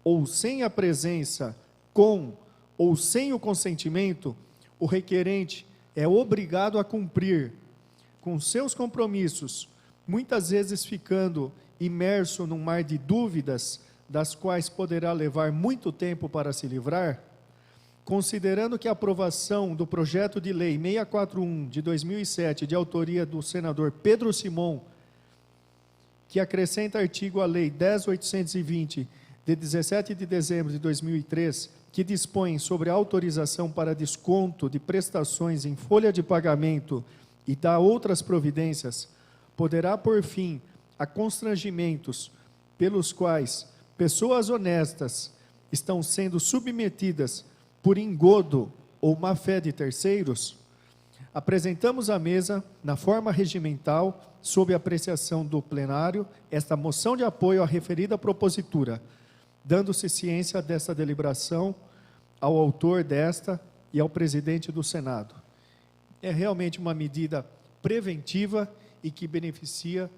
ou sem a presença, com ou sem o consentimento, o requerente é obrigado a cumprir com seus compromissos, muitas vezes ficando imerso num mar de dúvidas, das quais poderá levar muito tempo para se livrar, considerando que a aprovação do projeto de lei 641 de 2007, de autoria do senador Pedro Simon, que acrescenta artigo à lei 10.820, de 17 de dezembro de 2003, que dispõe sobre a autorização para desconto de prestações em folha de pagamento e dá outras providências, poderá pôr fim a constrangimentos pelos quais pessoas honestas estão sendo submetidas por engodo ou má-fé de terceiros, apresentamos à mesa, na forma regimental, sob apreciação do plenário, esta moção de apoio à referida propositura, dando-se ciência desta deliberação ao autor desta e ao presidente do Senado. É realmente uma medida preventiva e que beneficia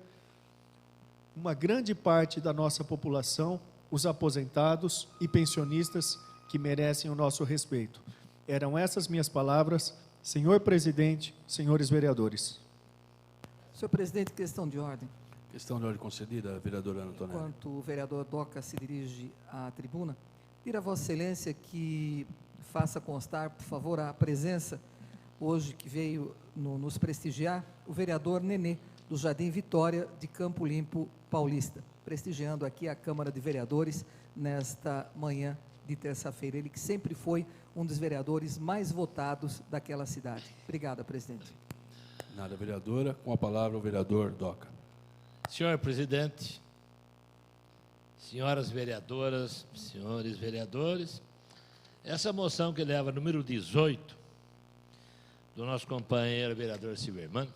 uma grande parte da nossa população, os aposentados e pensionistas que merecem o nosso respeito. Eram essas minhas palavras, senhor presidente, senhores vereadores. Senhor presidente, questão de ordem. Questão de ordem concedida, vereadora Antonelli. Enquanto o vereador Doca se dirige à tribuna, pedir a Vossa Excelência que faça constar, por favor, a presença, hoje que veio nos prestigiar, o vereador Nenê, do Jardim Vitória, de Campo Limpo Paulista, prestigiando aqui a Câmara de Vereadores nesta manhã de terça-feira. Ele que sempre foi um dos vereadores mais votados daquela cidade. Obrigada, presidente. Nada, vereadora. Com a palavra, o vereador Doca. Senhor presidente, senhoras vereadoras, senhores vereadores, essa moção que leva número 18, do nosso companheiro vereador Silverman,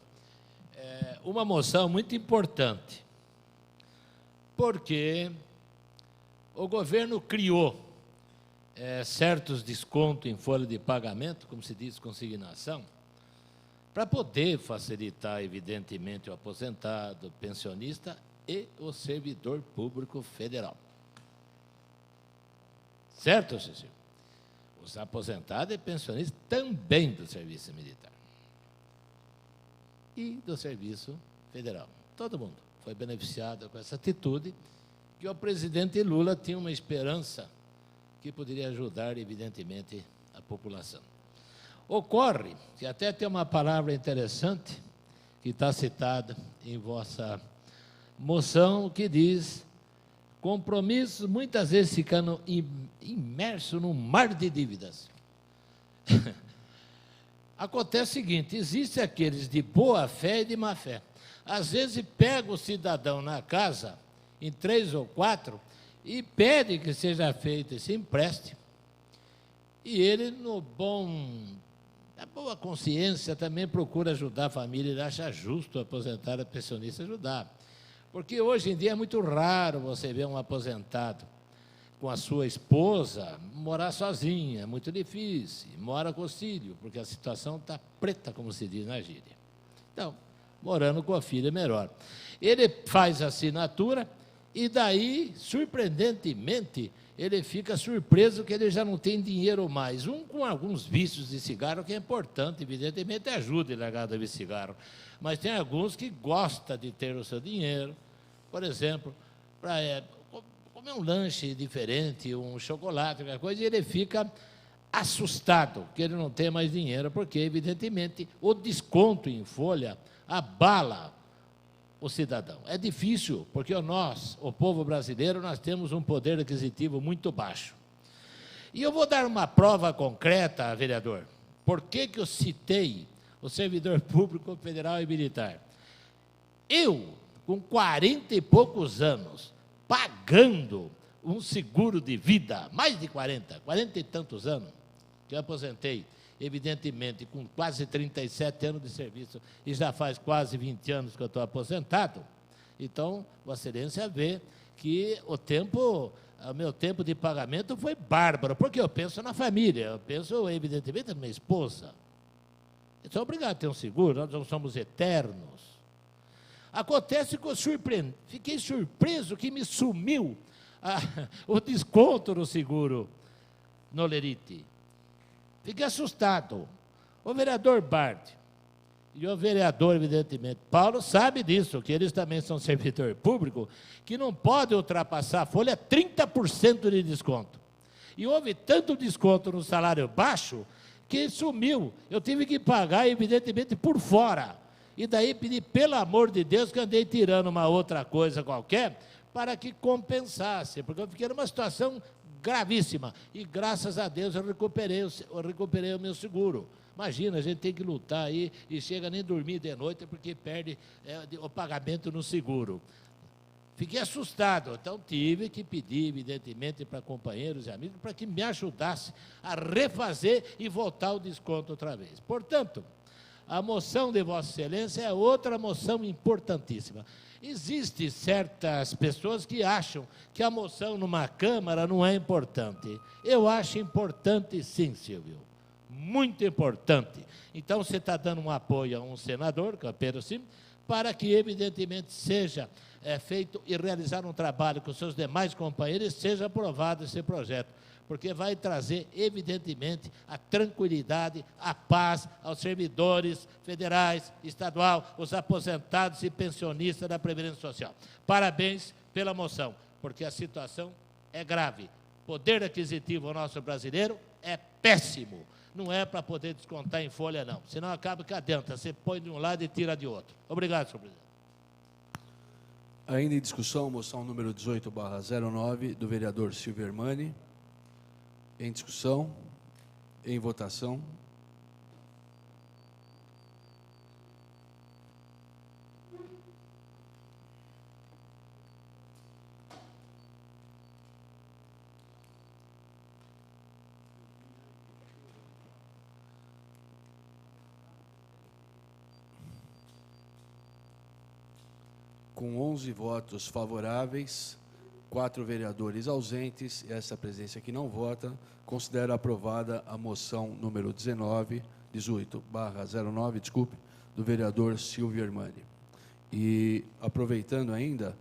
é uma moção muito importante, porque o governo criou certos descontos em folha de pagamento, como se diz, consignação, para poder facilitar, evidentemente, o aposentado, o pensionista e o servidor público federal. Certo, Cecílio? Os aposentados e pensionistas também do serviço militar. E do serviço federal. Todo mundo foi beneficiado com essa atitude, que o presidente Lula tinha uma esperança que poderia ajudar, evidentemente, a população. Ocorre que até tem uma palavra interessante, que está citada em vossa moção, que diz: compromissos muitas vezes ficando imerso num mar de dívidas. Acontece o seguinte, existem aqueles de boa fé e de má fé. Às vezes pega o cidadão na casa, em 3 ou 4, e pede que seja feito esse empréstimo. E ele, na boa consciência, também procura ajudar a família, ele acha justo o aposentado e pensionista ajudar. Porque hoje em dia é muito raro você ver um aposentado com a sua esposa morar sozinha, é muito difícil, mora com auxílio, porque a situação está preta, como se diz na gíria. Então, morando com a filha é melhor. Ele faz a assinatura e daí, surpreendentemente, ele fica surpreso que ele já não tem dinheiro mais. Com alguns vícios de cigarro, que é importante, evidentemente, ajuda em largada de cigarro. Mas tem alguns que gostam de ter o seu dinheiro, por exemplo, para comer um lanche diferente, um chocolate, qualquer coisa, e ele fica assustado que ele não tem mais dinheiro, porque, evidentemente, o desconto em folha abala o cidadão. É difícil, porque nós, o povo brasileiro, nós temos um poder aquisitivo muito baixo. E eu vou dar uma prova concreta, vereador. Por que eu citei o servidor público federal e militar? Eu, com 40 e poucos anos, pagando um seguro de vida, mais de 40 e tantos anos, que eu aposentei, evidentemente, com quase 37 anos de serviço, e já faz quase 20 anos que eu estou aposentado. Então, Vossa Excelência vê que o meu tempo de pagamento foi bárbaro, porque eu penso na família, eu penso, evidentemente, na minha esposa. Eu sou obrigado a ter um seguro, nós não somos eternos. Acontece que eu fiquei surpreso que me sumiu o desconto no seguro no Lerite. Fiquei assustado. O vereador Bart e o vereador, evidentemente, Paulo, sabe disso, que eles também são servidor público, que não pode ultrapassar a folha 30% de desconto. E houve tanto desconto no salário baixo que sumiu. Eu tive que pagar, evidentemente, por fora. E daí pedi, pelo amor de Deus, que andei tirando uma outra coisa qualquer para que compensasse, porque eu fiquei numa situação gravíssima. E, graças a Deus, eu recuperei o meu seguro. Imagina, a gente tem que lutar aí e chega nem dormir de noite porque perde o pagamento no seguro. Fiquei assustado, então tive que pedir, evidentemente, para companheiros e amigos para que me ajudassem a refazer e voltar o desconto outra vez. Portanto, a moção de Vossa Excelência é outra moção importantíssima. Existem certas pessoas que acham que a moção numa Câmara não é importante. Eu acho importante sim, Silvio. Muito importante. Então, você está dando um apoio a um senador, que é o Pedro Sim, para que, evidentemente, seja feito e realizar um trabalho com seus demais companheiros e seja aprovado esse projeto. porque vai trazer, evidentemente, a tranquilidade, a paz aos servidores federais, estadual, os aposentados e pensionistas da Previdência Social. Parabéns pela moção, porque a situação é grave. Poder aquisitivo nosso brasileiro é péssimo. Não é para poder descontar em folha, não. Senão acaba que adenta. Você põe de um lado e tira de outro. Obrigado, senhor presidente. Ainda em discussão, moção número 18/09, do vereador Silvio Hermani. Em discussão, em votação. Com 11 votos favoráveis, 4 vereadores ausentes, e essa presença que não vota, considero aprovada a moção número 18/09, desculpe, do vereador Silvio Hermani. E, aproveitando ainda,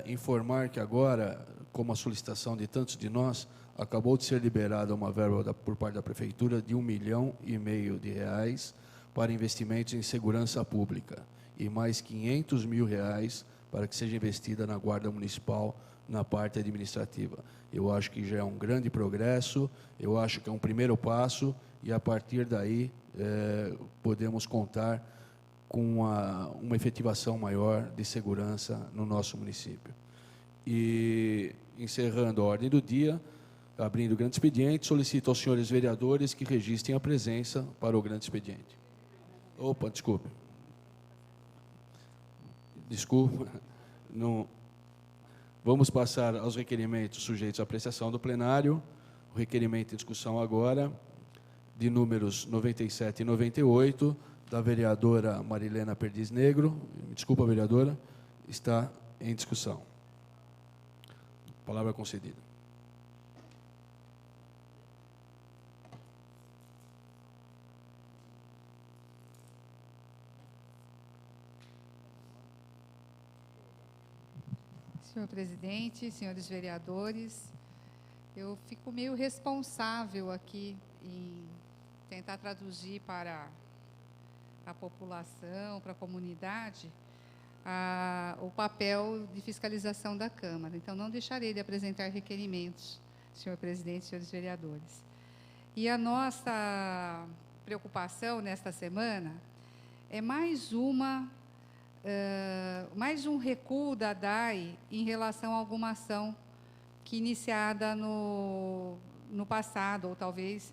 informar que agora, como a solicitação de tantos de nós, acabou de ser liberada uma verba por parte da Prefeitura de R$ 1,5 milhão para investimentos em segurança pública e mais R$ 500 mil para que seja investida na Guarda Municipal na parte administrativa. Eu acho que já é um grande progresso, eu acho que é um primeiro passo e, a partir daí, podemos contar com uma efetivação maior de segurança no nosso município. E, encerrando a ordem do dia, abrindo o grande expediente, solicito aos senhores vereadores que registrem a presença para o grande expediente. Opa, desculpe. Desculpa, não. Vamos passar aos requerimentos sujeitos à apreciação do plenário. O requerimento em discussão agora, de números 97 e 98, da vereadora Marilena Perdiz Negro. Desculpa, vereadora, está em discussão. Palavra concedida. Senhor presidente, senhores vereadores, eu fico meio responsável aqui em tentar traduzir para a população, para a comunidade, o papel de fiscalização da Câmara. Então, não deixarei de apresentar requerimentos, senhor presidente, senhores vereadores. E a nossa preocupação nesta semana é mais um recuo da DAI em relação a alguma ação que iniciada no passado, ou talvez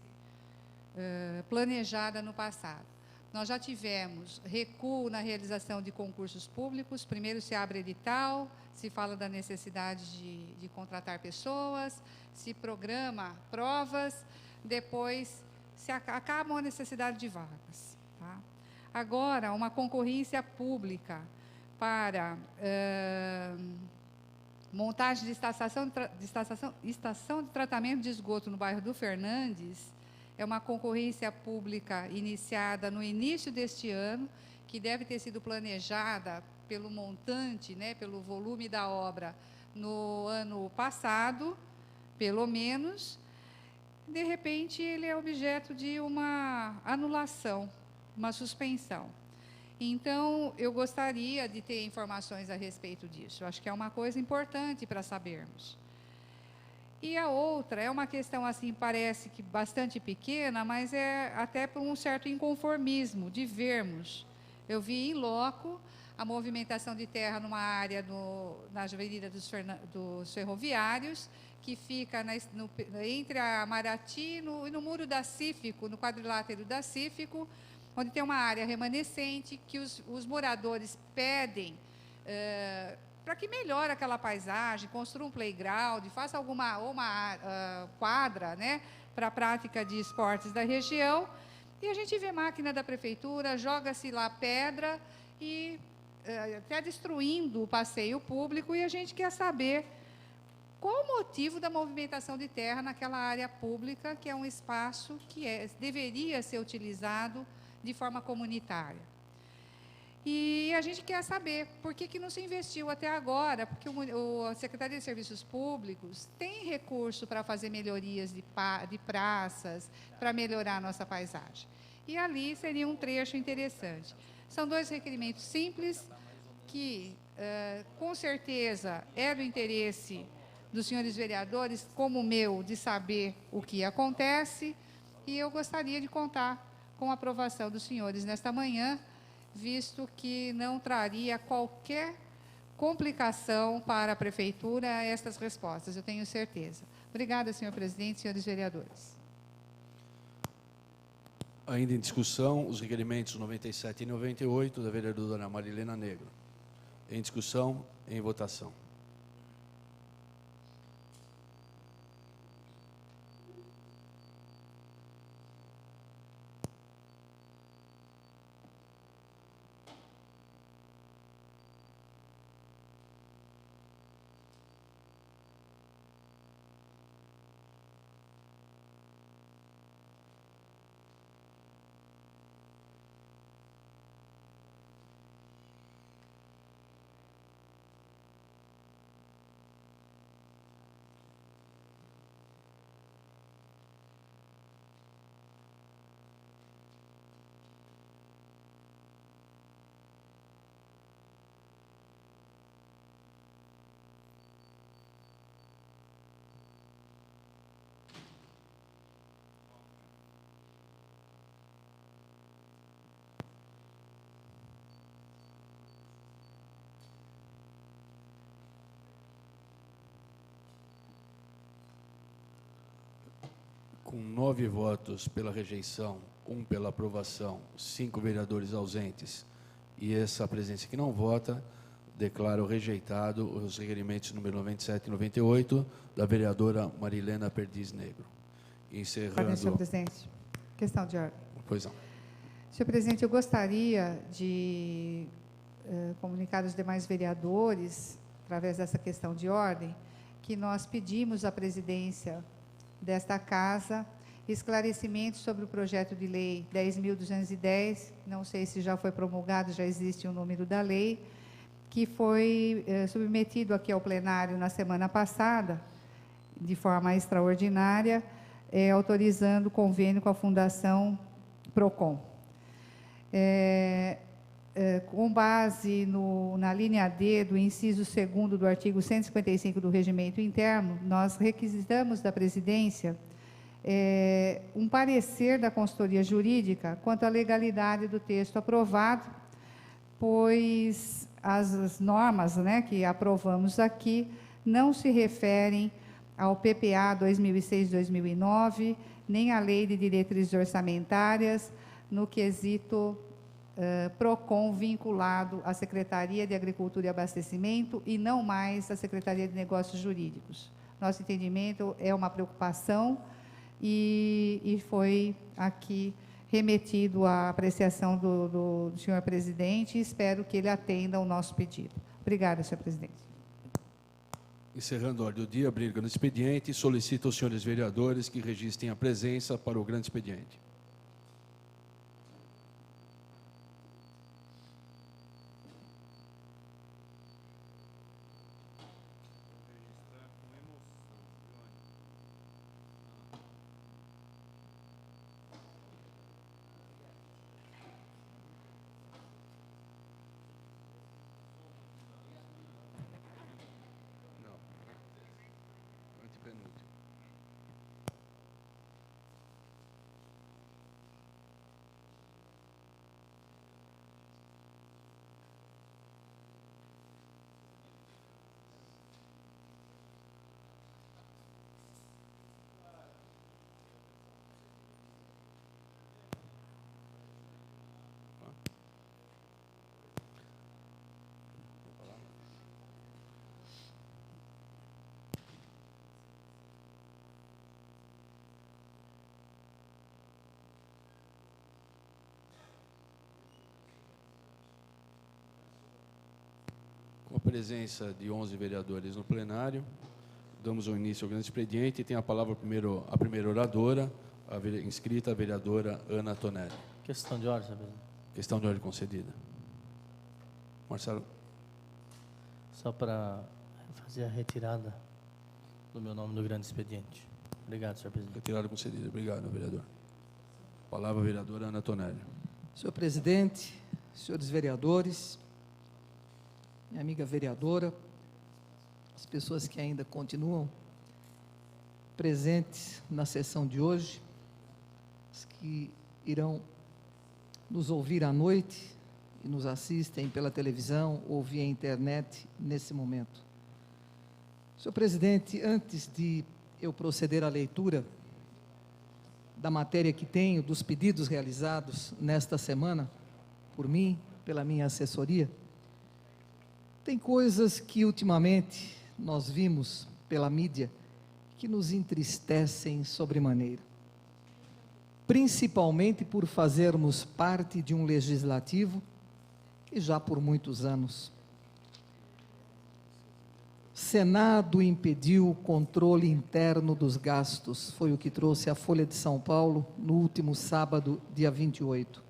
planejada no passado. Nós já tivemos recuo na realização de concursos públicos. Primeiro se abre edital, se fala da necessidade de contratar pessoas, se programa provas, depois acaba a necessidade de vagas. Tá? Agora, uma concorrência pública para montagem de estação de tratamento de esgoto no bairro do Fernandes, é uma concorrência pública iniciada no início deste ano, que deve ter sido planejada pelo montante, né, pelo volume da obra no ano passado, pelo menos. De repente, ele é objeto de uma anulação, uma suspensão. Então, eu gostaria de ter informações a respeito disso. Eu acho que é uma coisa importante para sabermos. E a outra é uma questão, assim, parece que bastante pequena, mas é até por um certo inconformismo de vermos. Eu vi em loco a movimentação de terra numa área na Avenida dos Ferroviários, que fica entre a Marati e no muro da Cífico, no quadrilátero da Cífico, onde tem uma área remanescente que os moradores pedem para que melhore aquela paisagem, construa um playground, faça uma quadra, né, para a prática de esportes da região. E a gente vê máquina da prefeitura, joga-se lá pedra e até destruindo o passeio público, e a gente quer saber qual o motivo da movimentação de terra naquela área pública, que é um espaço que deveria ser utilizado de forma comunitária. E E a gente quer saber por que não se investiu até agora, porque a Secretaria de Serviços Públicos tem recurso para fazer melhorias de praças, para melhorar a nossa paisagem. E ali seria um trecho interessante. São 2 requerimentos simples, que com certeza é do interesse dos senhores vereadores, como o meu, de saber o que acontece, e eu gostaria de contar com a aprovação dos senhores nesta manhã, visto que não traria qualquer complicação para a Prefeitura estas respostas, eu tenho certeza. Obrigada, senhor presidente, senhores vereadores. Ainda em discussão, os requerimentos 97 e 98 da vereadora Marilena Negro. Em discussão, em votação. Com 9 votos pela rejeição, 1 pela aprovação, 5 vereadores ausentes e essa presença que não vota, declaro rejeitado os requerimentos número 97 e 98 da vereadora Marilena Perdiz Negro. Encerrando... Senhor presidente. Questão de ordem. Pois não. Senhor presidente, eu gostaria de comunicar aos demais vereadores, através dessa questão de ordem, que nós pedimos à presidência desta casa esclarecimentos sobre o projeto de lei 10.210, não sei se já foi promulgado, já existe o número da lei, que foi submetido aqui ao plenário na semana passada, de forma extraordinária, autorizando o convênio com a Fundação Procon. Com base na linha D do inciso 2º do artigo 155 do Regimento Interno, nós requisitamos da presidência um parecer da consultoria jurídica quanto à legalidade do texto aprovado, pois as normas, que aprovamos aqui não se referem ao PPA 2006-2009, nem à Lei de Diretrizes Orçamentárias, no quesito PROCON vinculado à Secretaria de Agricultura e Abastecimento e não mais à Secretaria de Negócios Jurídicos. Nosso entendimento é uma preocupação e foi aqui remetido à apreciação do senhor presidente e espero que ele atenda ao nosso pedido. Obrigada, senhor presidente. Encerrando a ordem do dia, abrindo no expediente, solicito aos senhores vereadores que registrem a presença para o grande expediente. Com a presença de 11 vereadores no plenário, damos o início ao grande expediente e tem a palavra a primeira oradora, inscrita, a vereadora Ana Tonelli. Questão de ordem, senhor presidente. Questão de ordem concedida. Marcelo. Só para fazer a retirada do meu nome do grande expediente. Obrigado, senhor presidente. Retirada concedida. Obrigado, vereador. Palavra, a vereadora Ana Tonelli. Senhor presidente, senhores vereadores, minha amiga vereadora, as pessoas que ainda continuam presentes na sessão de hoje, as que irão nos ouvir à noite e nos assistem pela televisão ou via internet nesse momento. Senhor presidente, antes de eu proceder à leitura da matéria que tenho, dos pedidos realizados nesta semana, por mim, pela minha assessoria, tem coisas que ultimamente nós vimos pela mídia que nos entristecem sobremaneira, principalmente por fazermos parte de um legislativo que já por muitos anos. Senado impediu o controle interno dos gastos, foi o que trouxe a Folha de São Paulo no último sábado, dia 28.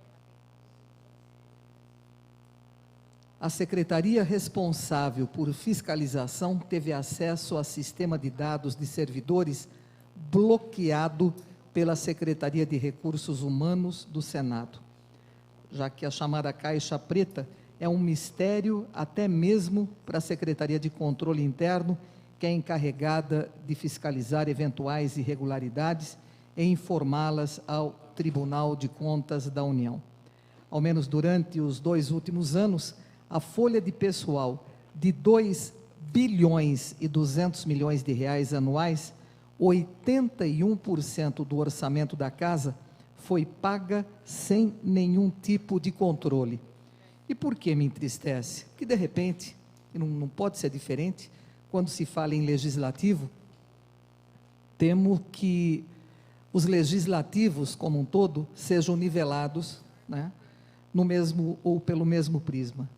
A secretaria responsável por fiscalização teve acesso a sistema de dados de servidores bloqueado pela Secretaria de Recursos Humanos do Senado, já que a chamada caixa preta é um mistério até mesmo para a Secretaria de Controle Interno, que é encarregada de fiscalizar eventuais irregularidades e informá-las ao Tribunal de Contas da União. Ao menos durante os 2 últimos anos, a folha de pessoal de 2 bilhões e 200 milhões de reais anuais, 81% do orçamento da casa foi paga sem nenhum tipo de controle. E por que me entristece? Porque, de repente, e não pode ser diferente, quando se fala em legislativo, temo que os legislativos, como um todo, sejam nivelados, né, no mesmo ou pelo mesmo prisma.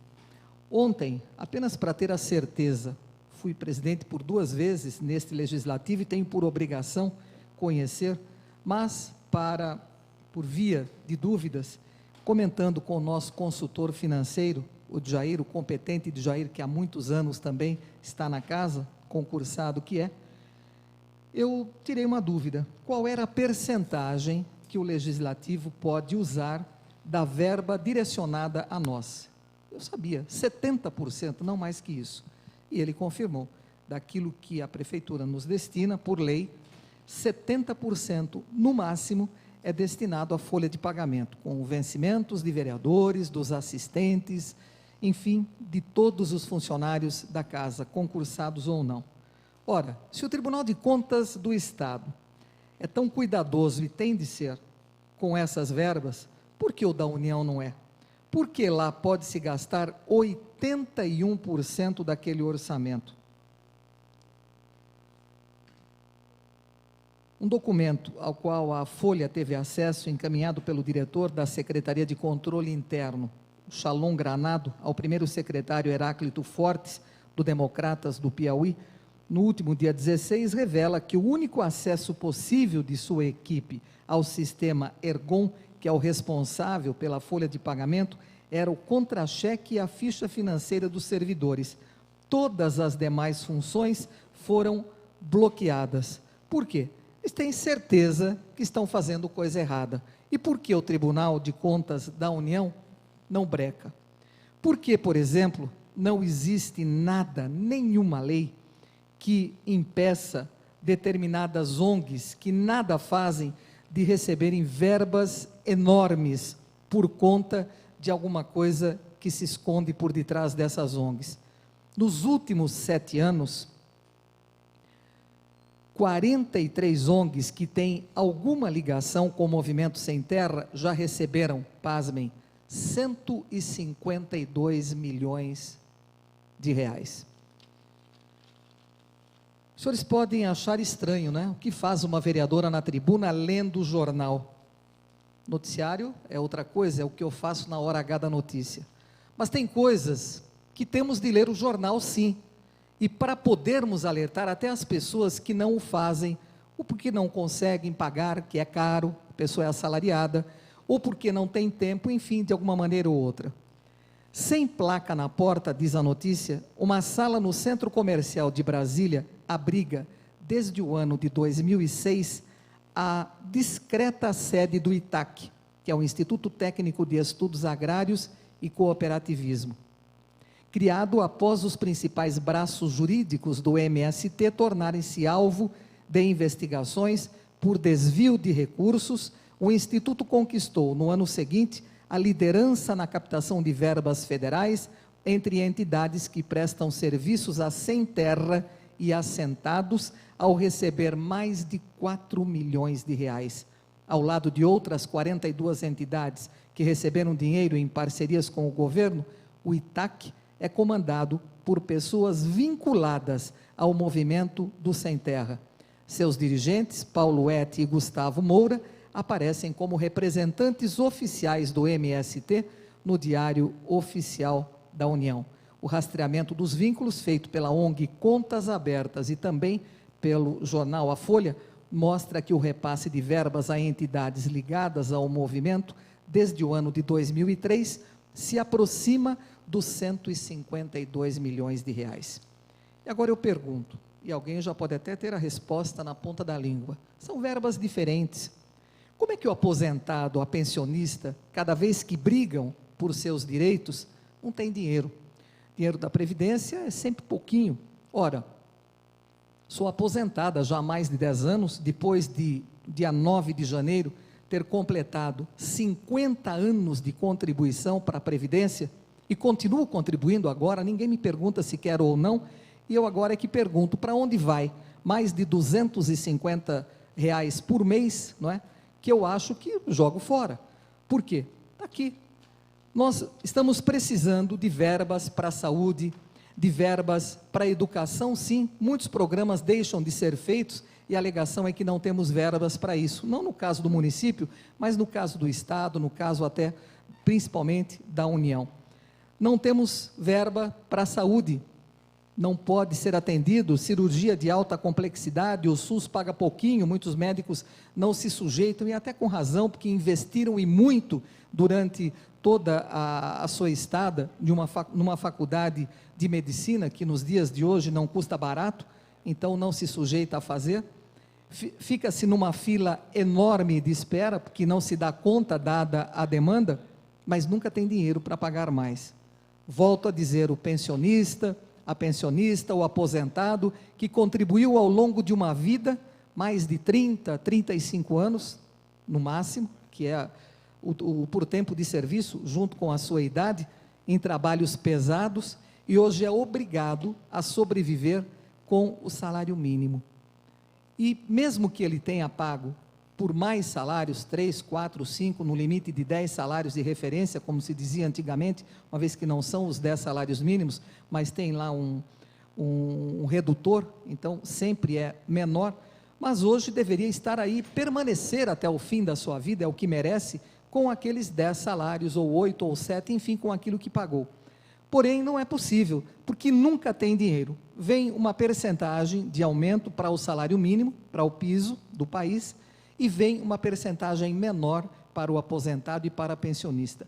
Ontem, apenas para ter a certeza, fui presidente por 2 vezes neste legislativo e tenho por obrigação conhecer, mas por via de dúvidas, comentando com o nosso consultor financeiro, o Jair, o competente de Jair, que há muitos anos também está na casa, concursado que é, eu tirei uma dúvida, qual era a percentagem que o legislativo pode usar da verba direcionada a nós? Eu sabia, 70%, não mais que isso. E ele confirmou, daquilo que a prefeitura nos destina, por lei, 70% no máximo é destinado à folha de pagamento, com vencimentos de vereadores, dos assistentes, enfim, de todos os funcionários da casa, concursados ou não. Ora, se o Tribunal de Contas do Estado é tão cuidadoso e tem de ser com essas verbas, por que o da União não é? Porque lá pode-se gastar 81% daquele orçamento. Um documento ao qual a Folha teve acesso, encaminhado pelo diretor da Secretaria de Controle Interno, Shalom Granado, ao primeiro secretário Heráclito Fortes, do Democratas do Piauí, no último dia 16, revela que o único acesso possível de sua equipe ao sistema Ergon, que é o responsável pela folha de pagamento, era o contra-cheque e a ficha financeira dos servidores. Todas as demais funções foram bloqueadas. Por quê? Eles têm certeza que estão fazendo coisa errada. E por que o Tribunal de Contas da União não breca? Porque, por exemplo, não existe nada, nenhuma lei que impeça determinadas ONGs que nada fazem de receberem verbas enormes por conta de alguma coisa que se esconde por detrás dessas ONGs. Nos últimos 7 anos, 43 ONGs que têm alguma ligação com o Movimento Sem Terra já receberam, pasmem, 152 milhões de reais. Os senhores podem achar estranho, né? O que faz uma vereadora na tribuna lendo o jornal? Noticiário é outra coisa, é o que eu faço na hora H da notícia. Mas tem coisas que temos de ler o jornal, sim. E para podermos alertar até as pessoas que não o fazem, ou porque não conseguem pagar, que é caro, a pessoa é assalariada, ou porque não tem tempo, enfim, de alguma maneira ou outra. Sem placa na porta, diz a notícia, uma sala no Centro Comercial de Brasília abriga, desde o ano de 2006, a discreta sede do ITAC, que é o Instituto Técnico de Estudos Agrários e Cooperativismo. Criado após os principais braços jurídicos do MST tornarem-se alvo de investigações por desvio de recursos, o Instituto conquistou, no ano seguinte, a liderança na captação de verbas federais entre entidades que prestam serviços a sem terra e assentados, ao receber mais de 4 milhões de reais, ao lado de outras 42 entidades que receberam dinheiro em parcerias com o governo. O ITAC é comandado por pessoas vinculadas ao movimento do Sem Terra. Seus dirigentes, Paulo Ete e Gustavo Moura, aparecem como representantes oficiais do MST no Diário Oficial da União. O rastreamento dos vínculos, feito pela ONG Contas Abertas e também pelo jornal A Folha, mostra que o repasse de verbas a entidades ligadas ao movimento, desde o ano de 2003, se aproxima dos 152 milhões de reais. E agora eu pergunto, e alguém já pode até ter a resposta na ponta da língua, são verbas diferentes. Como é que o aposentado, a pensionista, cada vez que brigam por seus direitos, não tem dinheiro? Dinheiro da Previdência é sempre pouquinho. Ora, sou aposentada já há mais de 10 anos, depois de, dia 9 de janeiro, ter completado 50 anos de contribuição para a Previdência, e continuo contribuindo agora, ninguém me pergunta se quero ou não, e eu agora é que pergunto, para onde vai mais de R$250 por mês, não é? Que eu acho que jogo fora. Por quê? Está aqui. Nós estamos precisando de verbas para a saúde, de verbas para a educação, sim. Muitos programas deixam de ser feitos e a alegação é que não temos verbas para isso. Não no caso do município, mas no caso do Estado, no caso até, principalmente, da União. Não temos verba para a saúde. Não pode ser atendido, cirurgia de alta complexidade, o SUS paga pouquinho, muitos médicos não se sujeitam, e até com razão, porque investiram e muito durante toda a sua estada numa faculdade de medicina, que nos dias de hoje não custa barato, então não se sujeita a fazer. Fica-se numa fila enorme de espera, porque não se dá conta dada a demanda, mas nunca tem dinheiro para pagar mais. Volto a dizer, o pensionista, a pensionista, o aposentado, que contribuiu ao longo de uma vida, mais de 30, 35 anos, no máximo, que é por tempo de serviço, junto com a sua idade, em trabalhos pesados, e hoje é obrigado a sobreviver com o salário mínimo. E mesmo que ele tenha pago por mais salários, 3, 4, 5, no limite de 10 salários de referência, como se dizia antigamente, uma vez que não são os 10 salários mínimos, mas tem lá um redutor, então sempre é menor, mas hoje deveria estar aí, permanecer até o fim da sua vida, é o que merece, com aqueles 10 salários, ou 8, ou 7, enfim, com aquilo que pagou. Porém, não é possível, porque nunca tem dinheiro. Vem uma percentagem de aumento para o salário mínimo, para o piso do país, e vem uma percentagem menor para o aposentado e para a pensionista.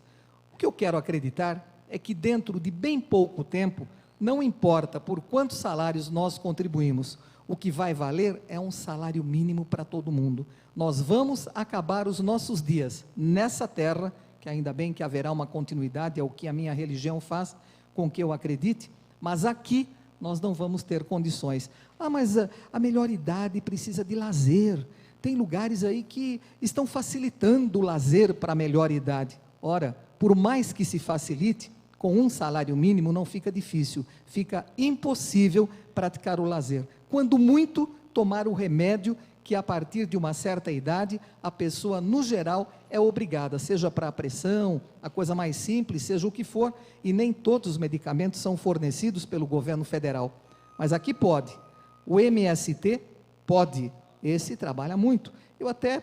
O que eu quero acreditar é que dentro de bem pouco tempo, não importa por quantos salários nós contribuímos, o que vai valer é um salário mínimo para todo mundo. Nós vamos acabar os nossos dias nessa terra, que ainda bem que haverá uma continuidade, é o que a minha religião faz com que eu acredite, mas aqui nós não vamos ter condições. Ah, mas a melhor idade precisa de lazer. Tem lugares aí que estão facilitando o lazer para a melhor idade. Ora, por mais que se facilite, com um salário mínimo não fica difícil, fica impossível praticar o lazer. Quando muito, tomar o remédio que a partir de uma certa idade, a pessoa, no geral, é obrigada, seja para a pressão, a coisa mais simples, seja o que for, e nem todos os medicamentos são fornecidos pelo governo federal. Mas aqui pode. O MST pode. Esse trabalha muito. Eu até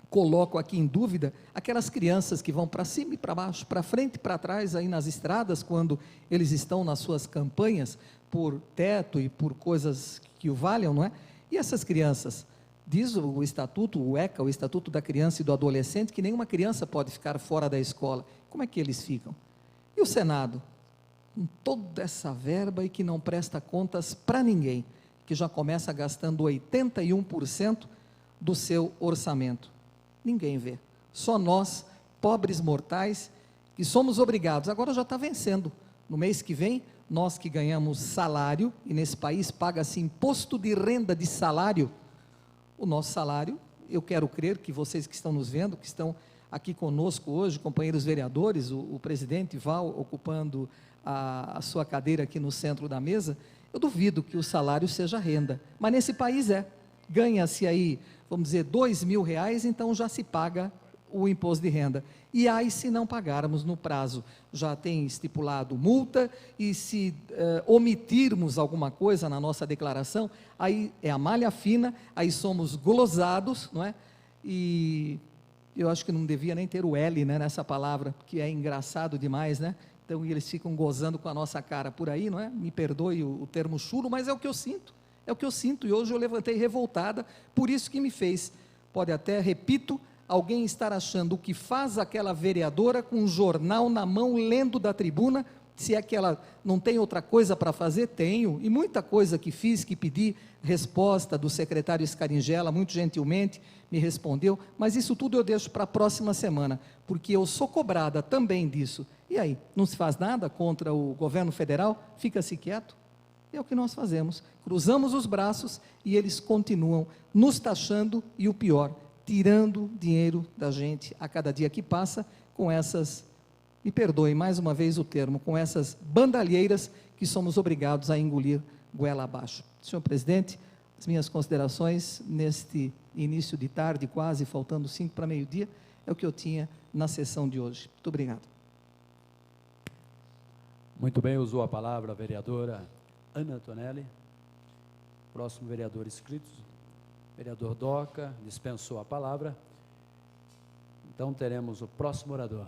coloco aqui em dúvida aquelas crianças que vão para cima e para baixo, para frente e para trás, aí nas estradas, quando eles estão nas suas campanhas, por teto e por coisas que o valham, não é? E essas crianças, diz o Estatuto, o ECA, o Estatuto da Criança e do Adolescente, que nenhuma criança pode ficar fora da escola. Como é que eles ficam? E o Senado? Com toda essa verba e que não presta contas para ninguém, que já começa gastando 81% do seu orçamento. Ninguém vê. Só nós, pobres mortais, que somos obrigados. Agora já está vencendo. No mês que vem, nós que ganhamos salário, e nesse país paga-se imposto de renda de salário, o nosso salário, eu quero crer que vocês que estão nos vendo, que estão aqui conosco hoje, companheiros vereadores, o presidente Val ocupando a sua cadeira aqui no centro da mesa, eu duvido que o salário seja renda, mas nesse país ganha-se aí, vamos dizer, R$2.000, então já se paga o imposto de renda, e aí se não pagarmos no prazo, já tem estipulado multa, e se omitirmos alguma coisa na nossa declaração, aí é a malha fina, aí somos glosados, não é? E eu acho que não devia nem ter o L, né, nessa palavra, que é engraçado demais, né? Então eles ficam gozando com a nossa cara por aí, não é? Me perdoe o termo chulo, mas é o que eu sinto, e hoje eu levantei revoltada, por isso que me fez, pode até, repito, alguém estar achando o que faz aquela vereadora com um jornal na mão, lendo da tribuna, se é que ela não tem outra coisa para fazer, tenho, e muita coisa que fiz, que pedi resposta do secretário Scaringella, muito gentilmente me respondeu, mas isso tudo eu deixo para a próxima semana, porque eu sou cobrada também disso. E aí, não se faz nada contra o governo federal? Fica-se quieto? É o que nós fazemos, cruzamos os braços e eles continuam nos taxando e o pior, tirando dinheiro da gente a cada dia que passa com essas, me perdoe mais uma vez o termo, com essas bandalheiras que somos obrigados a engolir goela abaixo. Senhor presidente, as minhas considerações neste início de tarde, quase faltando 5 para meio-dia, é o que eu tinha na sessão de hoje. Muito obrigado. Muito bem, usou a palavra a vereadora Ana Tonelli. Próximo vereador inscrito, vereador Doca, dispensou a palavra. Então teremos o próximo orador,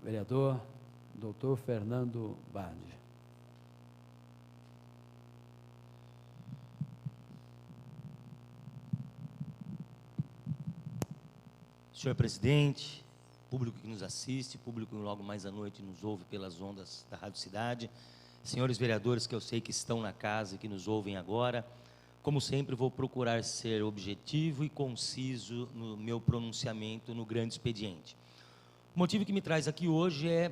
vereador Dr. Fernando Bardi. Senhor presidente, público que nos assiste, público que logo mais à noite nos ouve pelas ondas da Rádio Cidade, senhores vereadores que eu sei que estão na casa e que nos ouvem agora, como sempre vou procurar ser objetivo e conciso no meu pronunciamento no grande expediente. O motivo que me traz aqui hoje é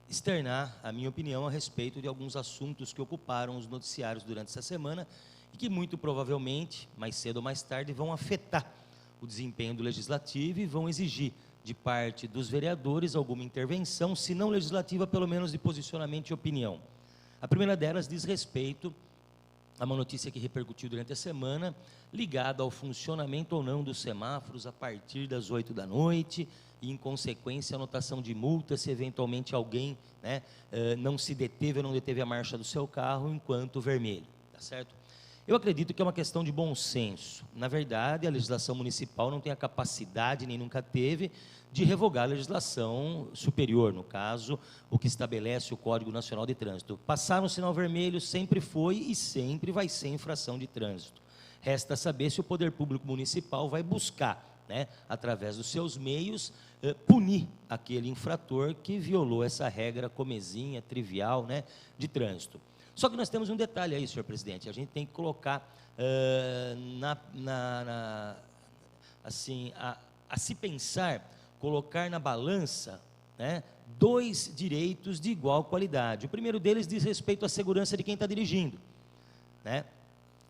externar a minha opinião a respeito de alguns assuntos que ocuparam os noticiários durante essa semana e que muito provavelmente, mais cedo ou mais tarde, vão afetar o desempenho do Legislativo e vão exigir de parte dos vereadores alguma intervenção, se não legislativa, pelo menos de posicionamento e opinião. A primeira delas diz respeito a uma notícia que repercutiu durante a semana, ligada ao funcionamento ou não dos semáforos a partir das 8 da noite, e em consequência a anotação de multa se eventualmente alguém não se deteve ou não deteve a marcha do seu carro enquanto vermelho, tá certo? Eu acredito que é uma questão de bom senso. Na verdade, a legislação municipal não tem a capacidade, nem nunca teve, de revogar a legislação superior, no caso, o que estabelece o Código Nacional de Trânsito. Passar no sinal vermelho sempre foi e sempre vai ser infração de trânsito. Resta saber se o poder público municipal vai buscar, através dos seus meios, punir aquele infrator que violou essa regra comezinha, trivial, de trânsito. Só que nós temos um detalhe aí, senhor presidente, a gente tem que colocar a se pensar, colocar na balança, dois direitos de igual qualidade. O primeiro deles diz respeito à segurança de quem está dirigindo,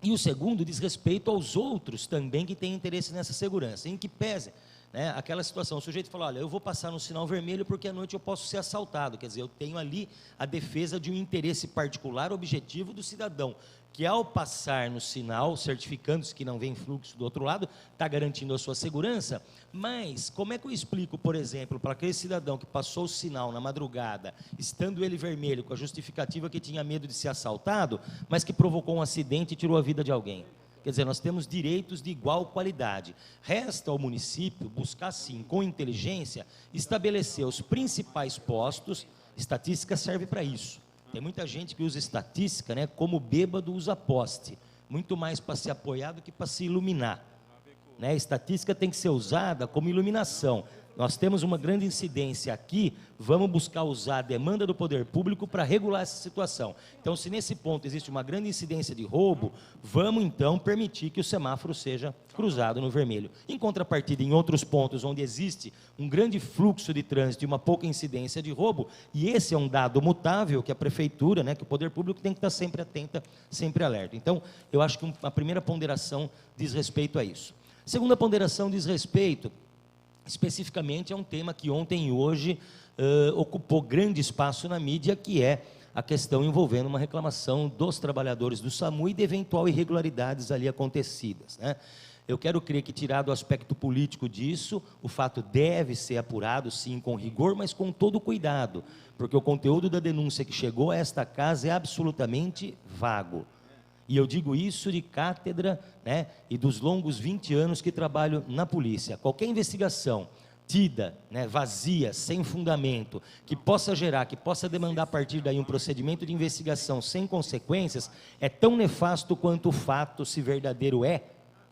e o segundo diz respeito aos outros também que têm interesse nessa segurança, em que pese aquela situação, o sujeito fala, olha, eu vou passar no sinal vermelho porque à noite eu posso ser assaltado, quer dizer, eu tenho ali a defesa de um interesse particular objetivo do cidadão, que ao passar no sinal, certificando-se que não vem fluxo do outro lado, está garantindo a sua segurança, mas como é que eu explico, por exemplo, para aquele cidadão que passou o sinal na madrugada, estando ele vermelho, com a justificativa que tinha medo de ser assaltado, mas que provocou um acidente e tirou a vida de alguém? Quer dizer, nós temos direitos de igual qualidade. Resta ao município buscar, sim, com inteligência, estabelecer os principais postos. Estatística serve para isso. Tem muita gente que usa estatística, como bêbado usa poste. Muito mais para se apoiar do que para se iluminar. Estatística tem que ser usada como iluminação. Nós temos uma grande incidência aqui, vamos buscar usar a demanda do poder público para regular essa situação. Então, se nesse ponto existe uma grande incidência de roubo, vamos então permitir que o semáforo seja cruzado no vermelho. Em contrapartida, em outros pontos onde existe um grande fluxo de trânsito e uma pouca incidência de roubo, e esse é um dado mutável que a prefeitura, né, que o poder público tem que estar sempre atenta, sempre alerta. Então, eu acho que a primeira ponderação diz respeito a isso. A segunda ponderação diz respeito especificamente é um tema que ontem e hoje ocupou grande espaço na mídia, que é a questão envolvendo uma reclamação dos trabalhadores do SAMU e de eventual irregularidades ali acontecidas, né? Eu quero crer que, tirado o aspecto político disso, o fato deve ser apurado, sim, com rigor, mas com todo cuidado, porque o conteúdo da denúncia que chegou a esta casa é absolutamente vago. E eu digo isso de cátedra, né, e dos longos 20 anos que trabalho na polícia. Qualquer investigação tida, né, vazia, sem fundamento, que possa gerar, que possa demandar a partir daí um procedimento de investigação sem consequências, é tão nefasto quanto o fato, se verdadeiro é,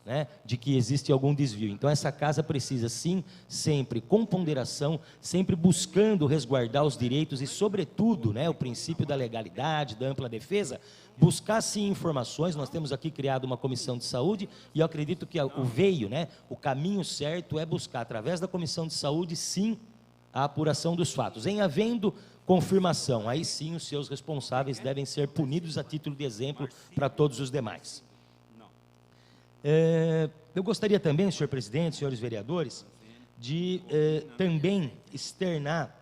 né, de que existe algum desvio. Então, essa casa precisa, sim, sempre com ponderação, sempre buscando resguardar os direitos e, sobretudo, né, o princípio da legalidade, da ampla defesa, buscar, sim, informações. Nós temos aqui criado uma comissão de saúde e eu acredito que o caminho certo é buscar, através da comissão de saúde, sim, a apuração dos fatos. Em havendo confirmação, aí sim os seus responsáveis devem ser punidos a título de exemplo para todos os demais. Eu gostaria também, senhor presidente, senhores vereadores, de também externar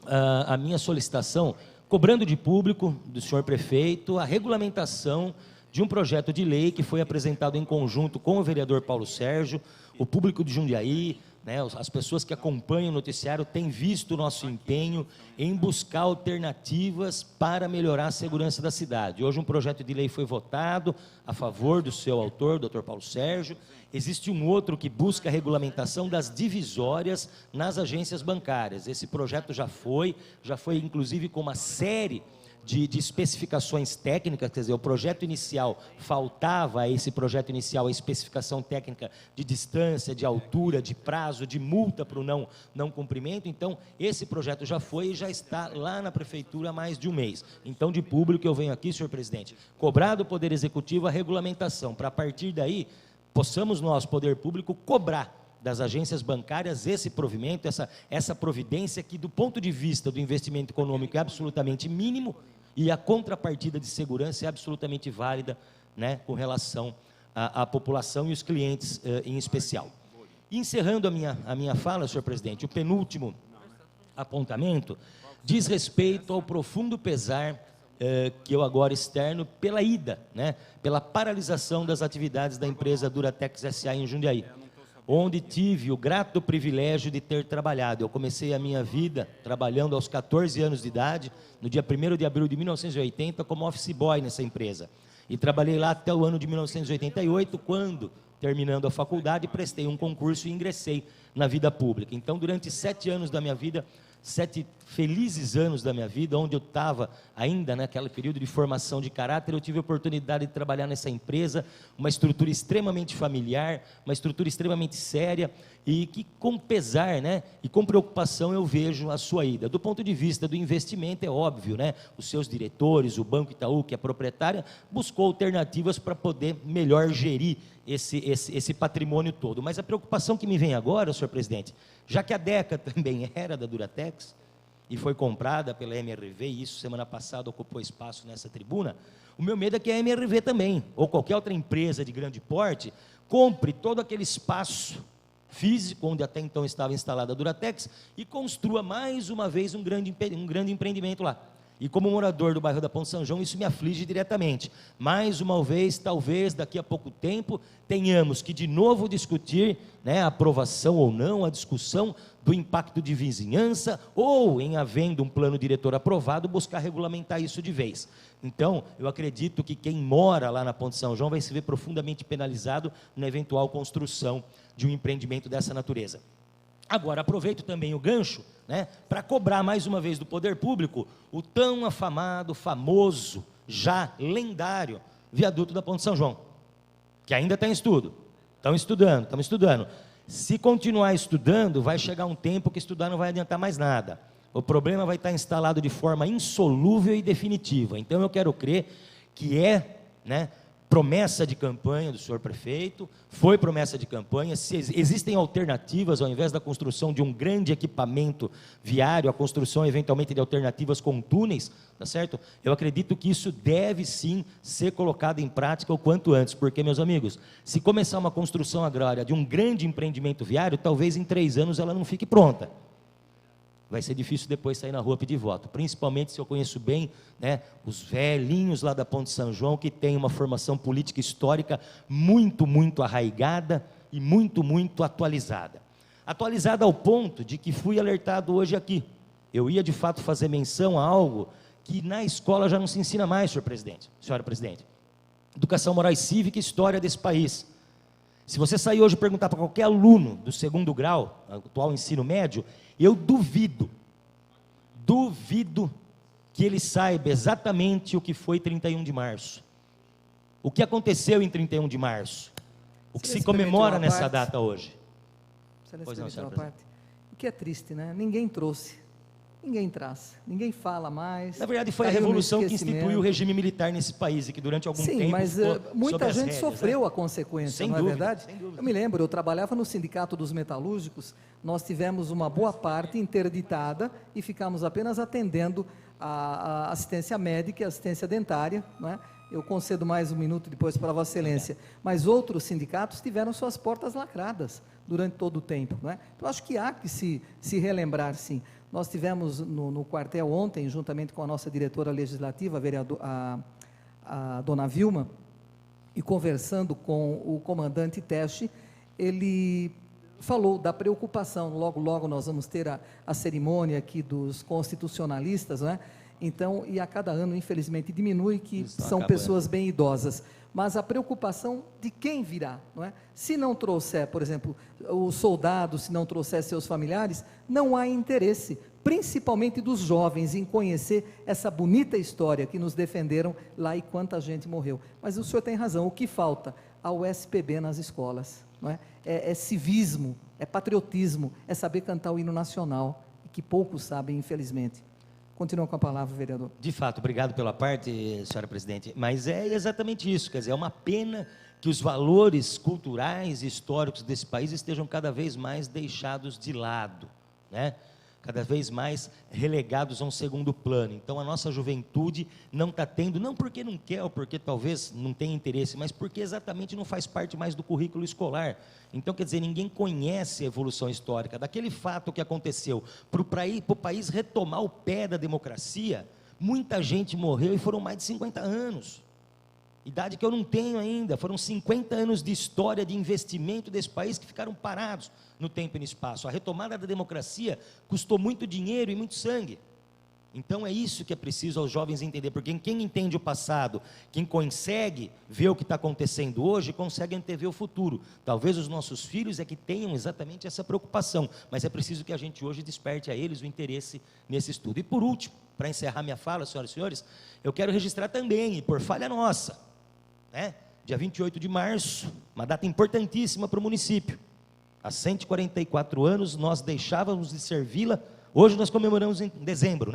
a minha solicitação, cobrando de público do senhor prefeito a regulamentação de um projeto de lei que foi apresentado em conjunto com o vereador Paulo Sérgio, o público de Jundiaí, né, as pessoas que acompanham o noticiário têm visto o nosso empenho em buscar alternativas para melhorar a segurança da cidade. Hoje um projeto de lei foi votado a favor do seu autor, Dr. Paulo Sérgio. Existe um outro que busca a regulamentação das divisórias nas agências bancárias. Esse projeto já foi inclusive com uma série de especificações técnicas, quer dizer, o projeto inicial, faltava a esse projeto inicial a especificação técnica de distância, de altura, de prazo, de multa para o não cumprimento. Então, esse projeto já foi e já está lá na prefeitura há mais de um mês. Então, de público, eu venho aqui, senhor presidente, cobrar do Poder Executivo a regulamentação, para a partir daí, possamos nós, Poder Público, cobrar das agências bancárias esse provimento, essa providência que, do ponto de vista do investimento econômico, é absolutamente mínimo e a contrapartida de segurança é absolutamente válida, né, com relação à população e os clientes em especial. Encerrando a minha fala, senhor presidente, o penúltimo apontamento diz respeito ao profundo pesar que eu agora externo pela ida, né, pela paralisação das atividades da empresa Duratex S.A. em Jundiaí, onde tive o grato privilégio de ter trabalhado. Eu comecei a minha vida trabalhando aos 14 anos de idade, no dia 1º de abril de 1980, como office boy nessa empresa. E trabalhei lá até o ano de 1988, quando, terminando a faculdade, prestei um concurso e ingressei na vida pública. Então, durante 7 anos da minha vida, 7 felizes anos da minha vida, onde eu estava ainda naquele período de formação de caráter, eu tive a oportunidade de trabalhar nessa empresa, uma estrutura extremamente familiar, uma estrutura extremamente séria, e que com pesar, né, e com preocupação eu vejo a sua ida. Do ponto de vista do investimento, é óbvio, né, os seus diretores, o Banco Itaú, que é proprietária, buscou alternativas para poder melhor gerir esse patrimônio todo. Mas a preocupação que me vem agora, senhor presidente, já que a Deca também era da Duratex e foi comprada pela MRV, e isso semana passada ocupou espaço nessa tribuna, o meu medo é que a MRV também, ou qualquer outra empresa de grande porte, compre todo aquele espaço físico, onde até então estava instalada a Duratex, e construa mais uma vez um grande empreendimento lá. E como morador do bairro da Ponte São João, isso me aflige diretamente. Mais uma vez, talvez daqui a pouco tempo, tenhamos que de novo discutir, né, a aprovação ou não, a discussão do impacto de vizinhança, ou, em havendo um plano diretor aprovado, buscar regulamentar isso de vez. Então, eu acredito que quem mora lá na Ponte São João vai se ver profundamente penalizado na eventual construção de um empreendimento dessa natureza. Agora, aproveito também o gancho, né, para cobrar mais uma vez do poder público o tão afamado, famoso, já lendário viaduto da Ponte São João, que ainda está em estudo. Estamos estudando. Se continuar estudando, vai chegar um tempo que estudar não vai adiantar mais nada. O problema vai estar instalado de forma insolúvel e definitiva. Então, eu quero crer que promessa de campanha do senhor prefeito, foi promessa de campanha. Se existem alternativas, ao invés da construção de um grande equipamento viário, a construção eventualmente de alternativas com túneis, tá certo? Eu acredito que isso deve sim ser colocado em prática o quanto antes, porque, meus amigos, se começar uma construção agrária de um grande empreendimento viário, talvez em 3 anos ela não fique pronta. Vai ser difícil depois sair na rua pedir voto, principalmente se eu conheço bem os velhinhos lá da Ponte São João, que tem uma formação política histórica muito, muito arraigada e muito, muito atualizada. Atualizada ao ponto de que fui alertado hoje aqui. Eu ia, de fato, fazer menção a algo que na escola já não se ensina mais, senhora presidente. Educação moral e cívica e história desse país. Se você sair hoje e perguntar para qualquer aluno do 2º grau, atual ensino médio, eu duvido que ele saiba exatamente o que foi 31 de março. O que aconteceu em 31 de março. O que se comemora nessa data hoje. Pois não, senhora presidente. O que é triste, né? Ninguém trouxe. Ninguém traz, ninguém fala mais. Na verdade, foi a revolução que instituiu o regime militar nesse país e que durante algum tempo. Sim, mas muita gente sofreu a consequência, não é verdade? Sem dúvida. Eu me lembro, eu trabalhava no Sindicato dos Metalúrgicos, nós tivemos uma boa parte interditada e ficamos apenas atendendo a assistência médica e assistência dentária, não é? Eu concedo mais 1 minuto depois para Vossa Excelência, mas outros sindicatos tiveram suas portas lacradas durante todo o tempo, não é? Então, acho que há que se relembrar, sim. Nós tivemos no quartel ontem, juntamente com a nossa diretora legislativa, a dona Vilma, e conversando com o comandante Teste, ele falou da preocupação. Logo, logo nós vamos ter a cerimônia aqui dos constitucionalistas, né? Então, e a cada ano, infelizmente, diminui, que são pessoas bem idosas. Mas a preocupação de quem virá, não é? Se não trouxer, por exemplo, o soldado, se não trouxer seus familiares, não há interesse, principalmente dos jovens, em conhecer essa bonita história que nos defenderam lá e quanta gente morreu. Mas o senhor tem razão, o que falta? A USPB nas escolas, não é? É civismo, é patriotismo, é saber cantar o hino nacional, que poucos sabem, infelizmente. Continua com a palavra, vereador. De fato, obrigado pela parte, senhora presidente, mas é exatamente isso, quer dizer, é uma pena que os valores culturais e históricos desse país estejam cada vez mais deixados de lado, né? Cada vez mais relegados a um segundo plano. Então, a nossa juventude não está tendo, não porque não quer, ou porque talvez não tenha interesse, mas porque exatamente não faz parte mais do currículo escolar. Então, quer dizer, ninguém conhece a evolução histórica. Daquele fato que aconteceu, para o país retomar o pé da democracia, muita gente morreu e foram mais de 50 anos. Idade que eu não tenho ainda, foram 50 anos de história, de investimento desse país que ficaram parados no tempo e no espaço. A retomada da democracia custou muito dinheiro e muito sangue. Então é isso que é preciso aos jovens entender, porque quem entende o passado, quem consegue ver o que está acontecendo hoje, consegue antever o futuro. Talvez os nossos filhos é que tenham exatamente essa preocupação, mas é preciso que a gente hoje desperte a eles o interesse nesse estudo. E por último, para encerrar minha fala, senhoras e senhores, eu quero registrar também, e por falha nossa, dia 28 de março, uma data importantíssima para o município. Há 144 anos nós deixávamos de servi-la. Hoje nós comemoramos em dezembro,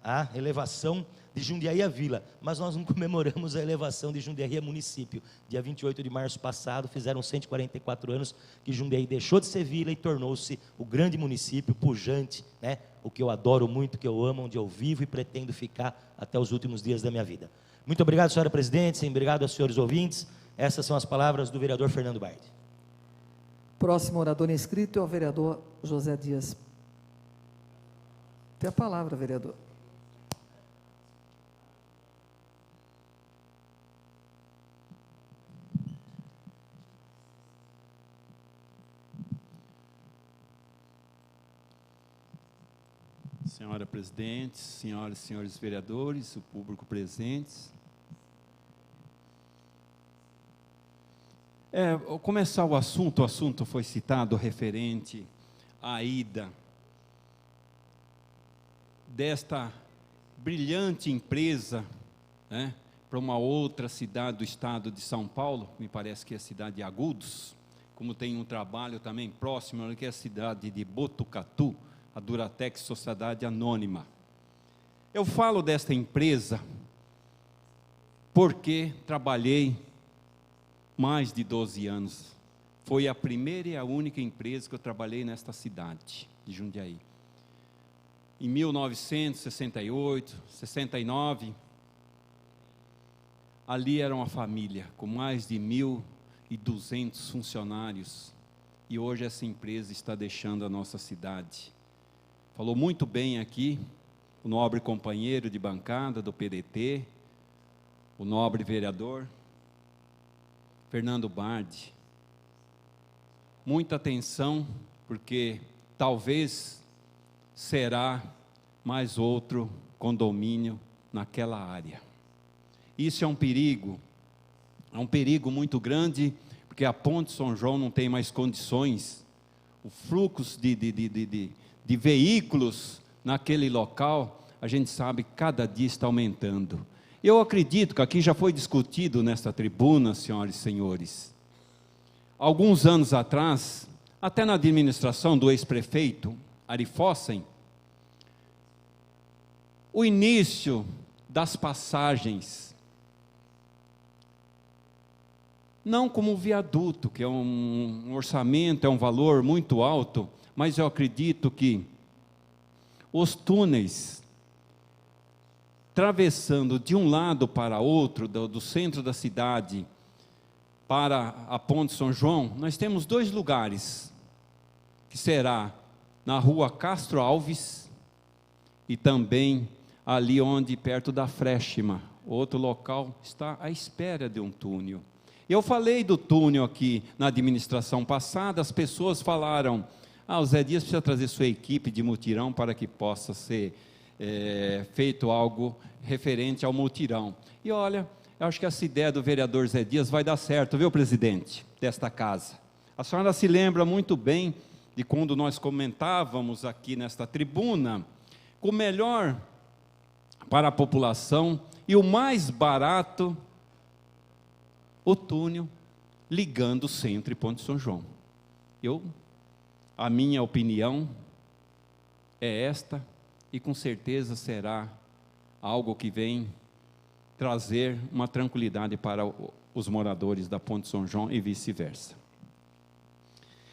a elevação de Jundiaí à vila, mas nós não comemoramos a elevação de Jundiaí a município. Dia 28 de março passado, fizeram 144 anos que Jundiaí deixou de ser vila e tornou-se o grande município pujante, o que eu adoro muito, que eu amo, onde eu vivo e pretendo ficar até os últimos dias da minha vida. Muito obrigado, senhora presidente, obrigado aos senhores ouvintes. Essas são as palavras do vereador Fernando Bardi. Próximo orador inscrito é o vereador José Dias. Tem a palavra, vereador. Senhora presidente, senhoras e senhores vereadores, o público presentes. Ao começar o assunto foi citado referente à ida desta brilhante empresa, para uma outra cidade do estado de São Paulo, me parece que é a cidade de Agudos, como tem um trabalho também próximo, que é a cidade de Botucatu, a Duratex Sociedade Anônima. Eu falo desta empresa porque trabalhei mais de 12 anos. Foi a primeira e a única empresa que eu trabalhei nesta cidade de Jundiaí. Em 1968, 69, ali era uma família com mais de 1.200 funcionários. E hoje essa empresa está deixando a nossa cidade. Falou muito bem aqui o nobre companheiro de bancada do PDT, o nobre vereador Fernando Bardi. Muita atenção, porque talvez será mais outro condomínio naquela área. Isso é um perigo muito grande, porque a Ponte São João não tem mais condições. O fluxo de veículos naquele local, a gente sabe que cada dia está aumentando. Eu acredito que aqui já foi discutido nesta tribuna, senhoras e senhores, alguns anos atrás, até na administração do ex-prefeito Ari Fossen, o início das passagens, não como viaduto, que é um orçamento, é um valor muito alto, mas eu acredito que os túneis, atravessando de um lado para outro, do centro da cidade, para a Ponte São João, nós temos 2 lugares, que será na rua Castro Alves, e também ali onde, perto da Freshma, outro local, está à espera de um túnel. Eu falei do túnel aqui na administração passada, as pessoas falaram, o Zé Dias precisa trazer sua equipe de mutirão para que possa ser feito algo referente ao mutirão. E olha, eu acho que essa ideia do vereador Zé Dias vai dar certo, viu, presidente, desta casa. A senhora se lembra muito bem de quando nós comentávamos aqui nesta tribuna, que o melhor para a população e o mais barato, o túnel ligando o centro e Ponte São João. A minha opinião é esta, e com certeza será algo que vem trazer uma tranquilidade para os moradores da Ponte São João e vice-versa.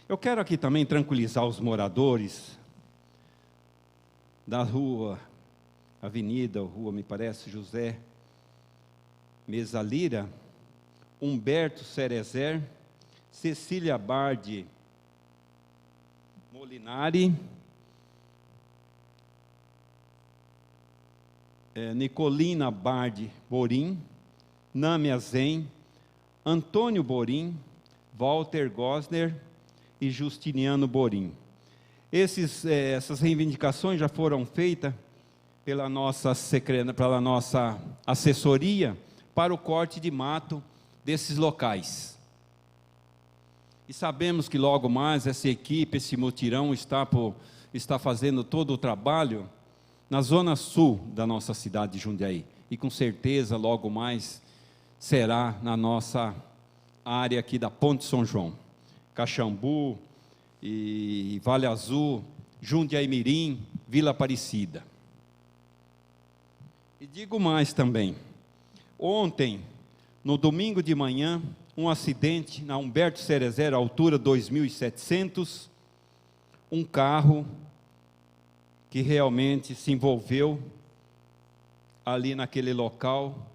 Eu quero aqui também tranquilizar os moradores da rua, me parece, José Mesalira, Humberto Cerezer, Cecília Bardi Molinari, Nicolina Bardi Borim, Nâmia Zen, Antônio Borim, Walter Gosner e Justiniano Borim. Essas reivindicações já foram feitas pela nossa assessoria para o corte de mato desses locais. E sabemos que logo mais essa equipe, esse mutirão está fazendo todo o trabalho na zona sul da nossa cidade de Jundiaí. E com certeza logo mais será na nossa área aqui da Ponte São João. Caxambu, e Vale Azul, Jundiaí Mirim, Vila Aparecida. E digo mais também, ontem, no domingo de manhã, um acidente na Humberto Cerezer, altura 2.700, um carro que realmente se envolveu ali naquele local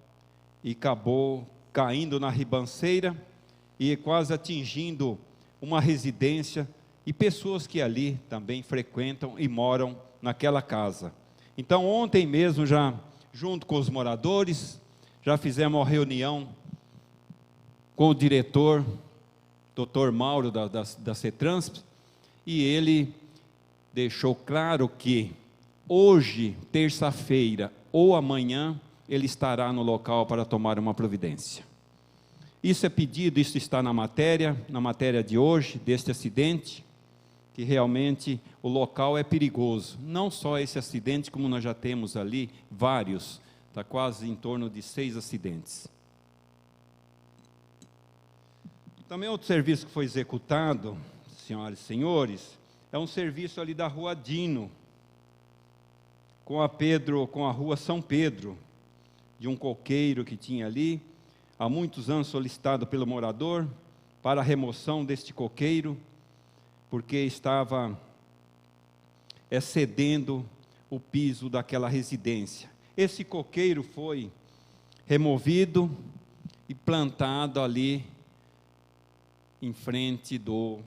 e acabou caindo na ribanceira e quase atingindo uma residência e pessoas que ali também frequentam e moram naquela casa. Então ontem mesmo, já junto com os moradores, já fizemos uma reunião com o diretor, Dr. Mauro da CETRANSP, e ele deixou claro que hoje, terça-feira ou amanhã, ele estará no local para tomar uma providência. Isso é pedido, isso está na matéria de hoje, deste acidente, que realmente o local é perigoso. Não só esse acidente, como nós já temos ali vários, está quase em torno de 6 acidentes. Também outro serviço que foi executado, senhoras e senhores, é um serviço ali da Rua Dino, com a Rua São Pedro, de um coqueiro que tinha ali, há muitos anos solicitado pelo morador para a remoção deste coqueiro, porque estava excedendo o piso daquela residência. Esse coqueiro foi removido e plantado ali em frente do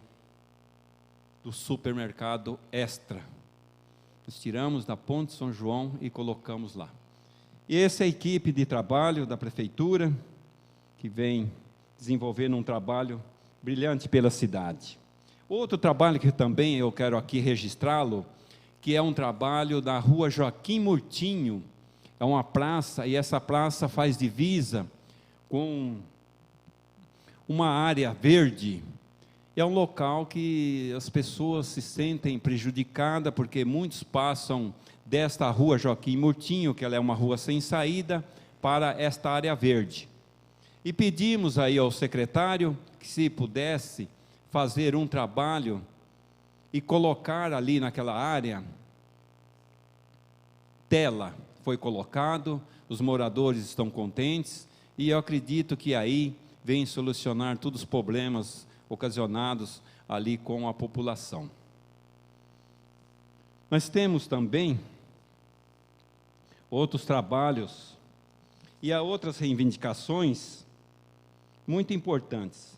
supermercado Extra. Nós tiramos da Ponte São João e colocamos lá. E essa é a equipe de trabalho da prefeitura, que vem desenvolvendo um trabalho brilhante pela cidade. Outro trabalho que também eu quero aqui registrá-lo, que é um trabalho da Rua Joaquim Murtinho. É uma praça, e essa praça faz divisa com uma área verde. É um local que as pessoas se sentem prejudicadas, porque muitos passam desta Rua Joaquim Murtinho, que ela é uma rua sem saída, para esta área verde. E pedimos aí ao secretário que, se pudesse, fazer um trabalho e colocar ali naquela área tela. Foi colocado, os moradores estão contentes, e eu acredito que aí vem solucionar todos os problemas ocasionados ali com a população. Nós temos também outros trabalhos e há outras reivindicações muito importantes.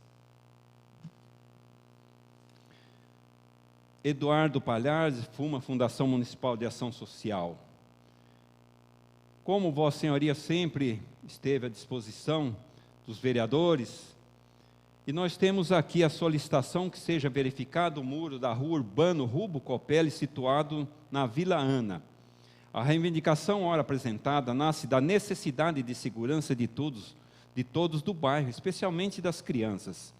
Eduardo Palhares, FUMA, Fundação Municipal de Ação Social. Como Vossa Senhoria sempre esteve à disposição dos vereadores, e nós temos aqui a solicitação que seja verificado o muro da Rua Urbano Rubo Copelli, situado na Vila Ana. A reivindicação, ora apresentada, nasce da necessidade de segurança de todos do bairro, especialmente das crianças.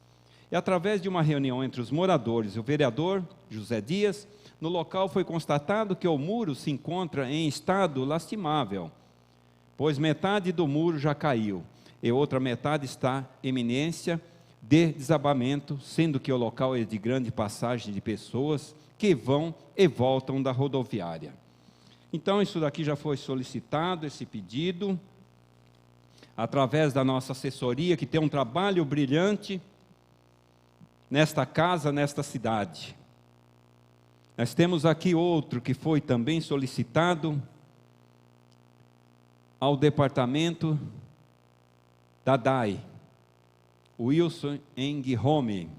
E através de uma reunião entre os moradores e o vereador José Dias, no local foi constatado que o muro se encontra em estado lastimável, pois metade do muro já caiu e outra metade está em iminência de desabamento, sendo que o local é de grande passagem de pessoas que vão e voltam da rodoviária. Então, isso daqui já foi solicitado, esse pedido, através da nossa assessoria, que tem um trabalho brilhante nesta casa, nesta cidade. Nós temos aqui outro que foi também solicitado ao departamento da DAI, Wilson Enguirome.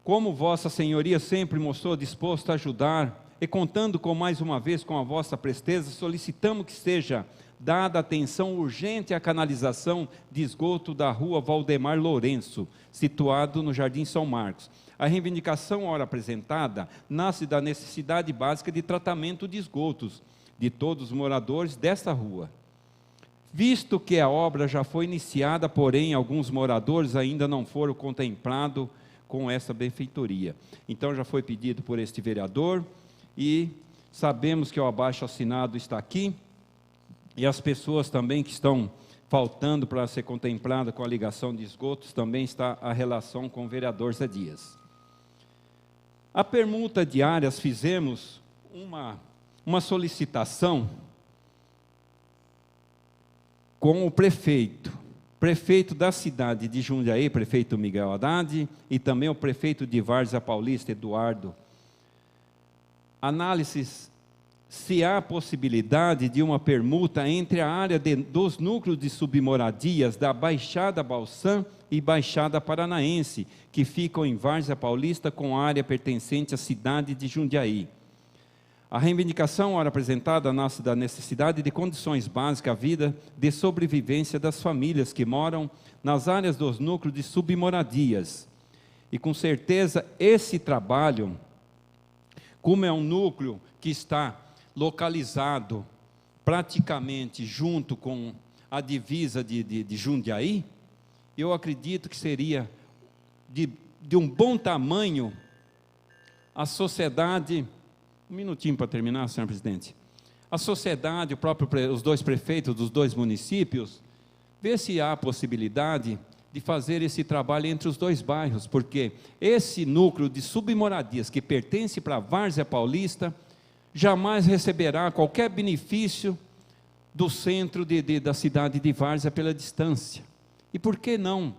Como Vossa Senhoria sempre mostrou disposto a ajudar, e contando com mais uma vez com a vossa presteza, solicitamos que seja dada atenção urgente à canalização de esgoto da Rua Valdemar Lourenço, situado no Jardim São Marcos. A reivindicação, ora apresentada, nasce da necessidade básica de tratamento de esgotos de todos os moradores desta rua. Visto que a obra já foi iniciada, porém, alguns moradores ainda não foram contemplados com essa benfeitoria. Então, já foi pedido por este vereador, e sabemos que o abaixo-assinado está aqui, e as pessoas também que estão faltando para ser contemplada com a ligação de esgotos, também está a relação com o vereador Zé Dias. A permuta de áreas, fizemos uma solicitação com o prefeito da cidade de Jundiaí, prefeito Miguel Haddad, e também o prefeito de Várzea Paulista, Eduardo. Análises se há possibilidade de uma permuta entre a área dos núcleos de submoradias da Baixada Balsã e Baixada Paranaense, que ficam em Várzea Paulista, com a área pertencente à cidade de Jundiaí. A reivindicação, ora apresentada, nasce da necessidade de condições básicas à vida de sobrevivência das famílias que moram nas áreas dos núcleos de submoradias. E com certeza esse trabalho, como é um núcleo que está localizado praticamente junto com a divisa de Jundiaí, eu acredito que seria de um bom tamanho a sociedade. Um minutinho para terminar, senhor presidente. A sociedade, os dois prefeitos dos dois municípios, ver se há possibilidade de fazer esse trabalho entre os dois bairros, porque esse núcleo de submoradias que pertence para a Várzea Paulista jamais receberá qualquer benefício do centro da cidade de Várzea pela distância. E por que não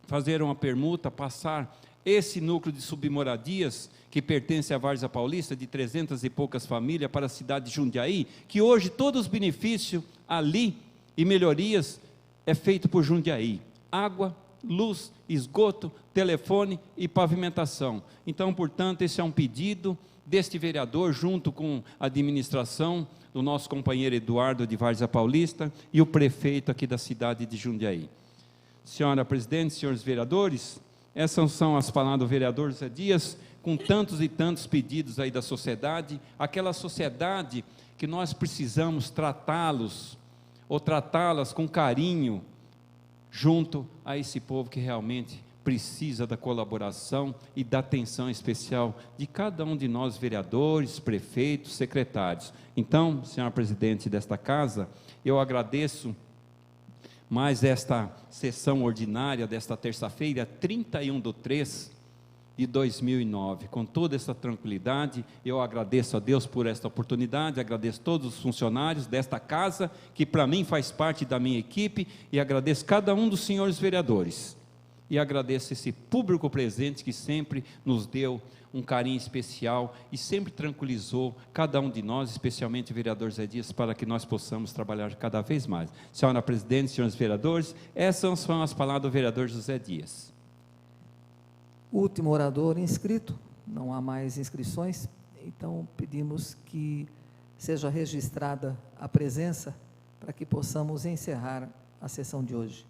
fazer uma permuta, passar esse núcleo de submoradias que pertence à Várzea Paulista, de 300 e poucas famílias, para a cidade de Jundiaí, que hoje todos os benefícios ali e melhorias é feito por Jundiaí: água, luz, esgoto, telefone e pavimentação. Então, portanto, esse é um pedido deste vereador, junto com a administração do nosso companheiro Eduardo de Várzea Paulista e o prefeito aqui da cidade de Jundiaí. Senhora presidente, senhores vereadores, essas são as palavras do vereador José Dias, com tantos e tantos pedidos aí da sociedade, aquela sociedade que nós precisamos tratá-los, ou tratá-las com carinho, junto a esse povo que realmente precisa da colaboração e da atenção especial de cada um de nós, vereadores, prefeitos, secretários. Então, senhora presidente desta casa, eu agradeço mais esta sessão ordinária desta terça-feira, 31/3/2009, com toda essa tranquilidade. Eu agradeço a Deus por esta oportunidade, agradeço todos os funcionários desta casa, que para mim faz parte da minha equipe, e agradeço cada um dos senhores vereadores, e agradeço esse público presente que sempre nos deu um carinho especial e sempre tranquilizou cada um de nós, especialmente o vereador Zé Dias, para que nós possamos trabalhar cada vez mais. Senhora presidente, senhores vereadores, essas são as palavras do vereador José Dias. Último orador inscrito, não há mais inscrições, então pedimos que seja registrada a presença para que possamos encerrar a sessão de hoje.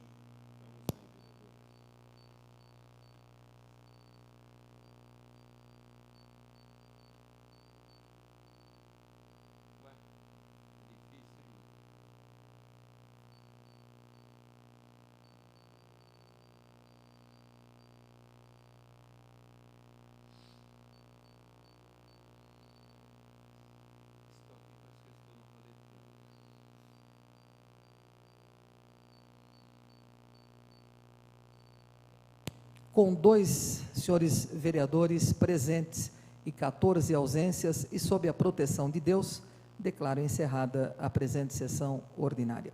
Com 2 senhores vereadores presentes e 14 ausências, e sob a proteção de Deus, declaro encerrada a presente sessão ordinária.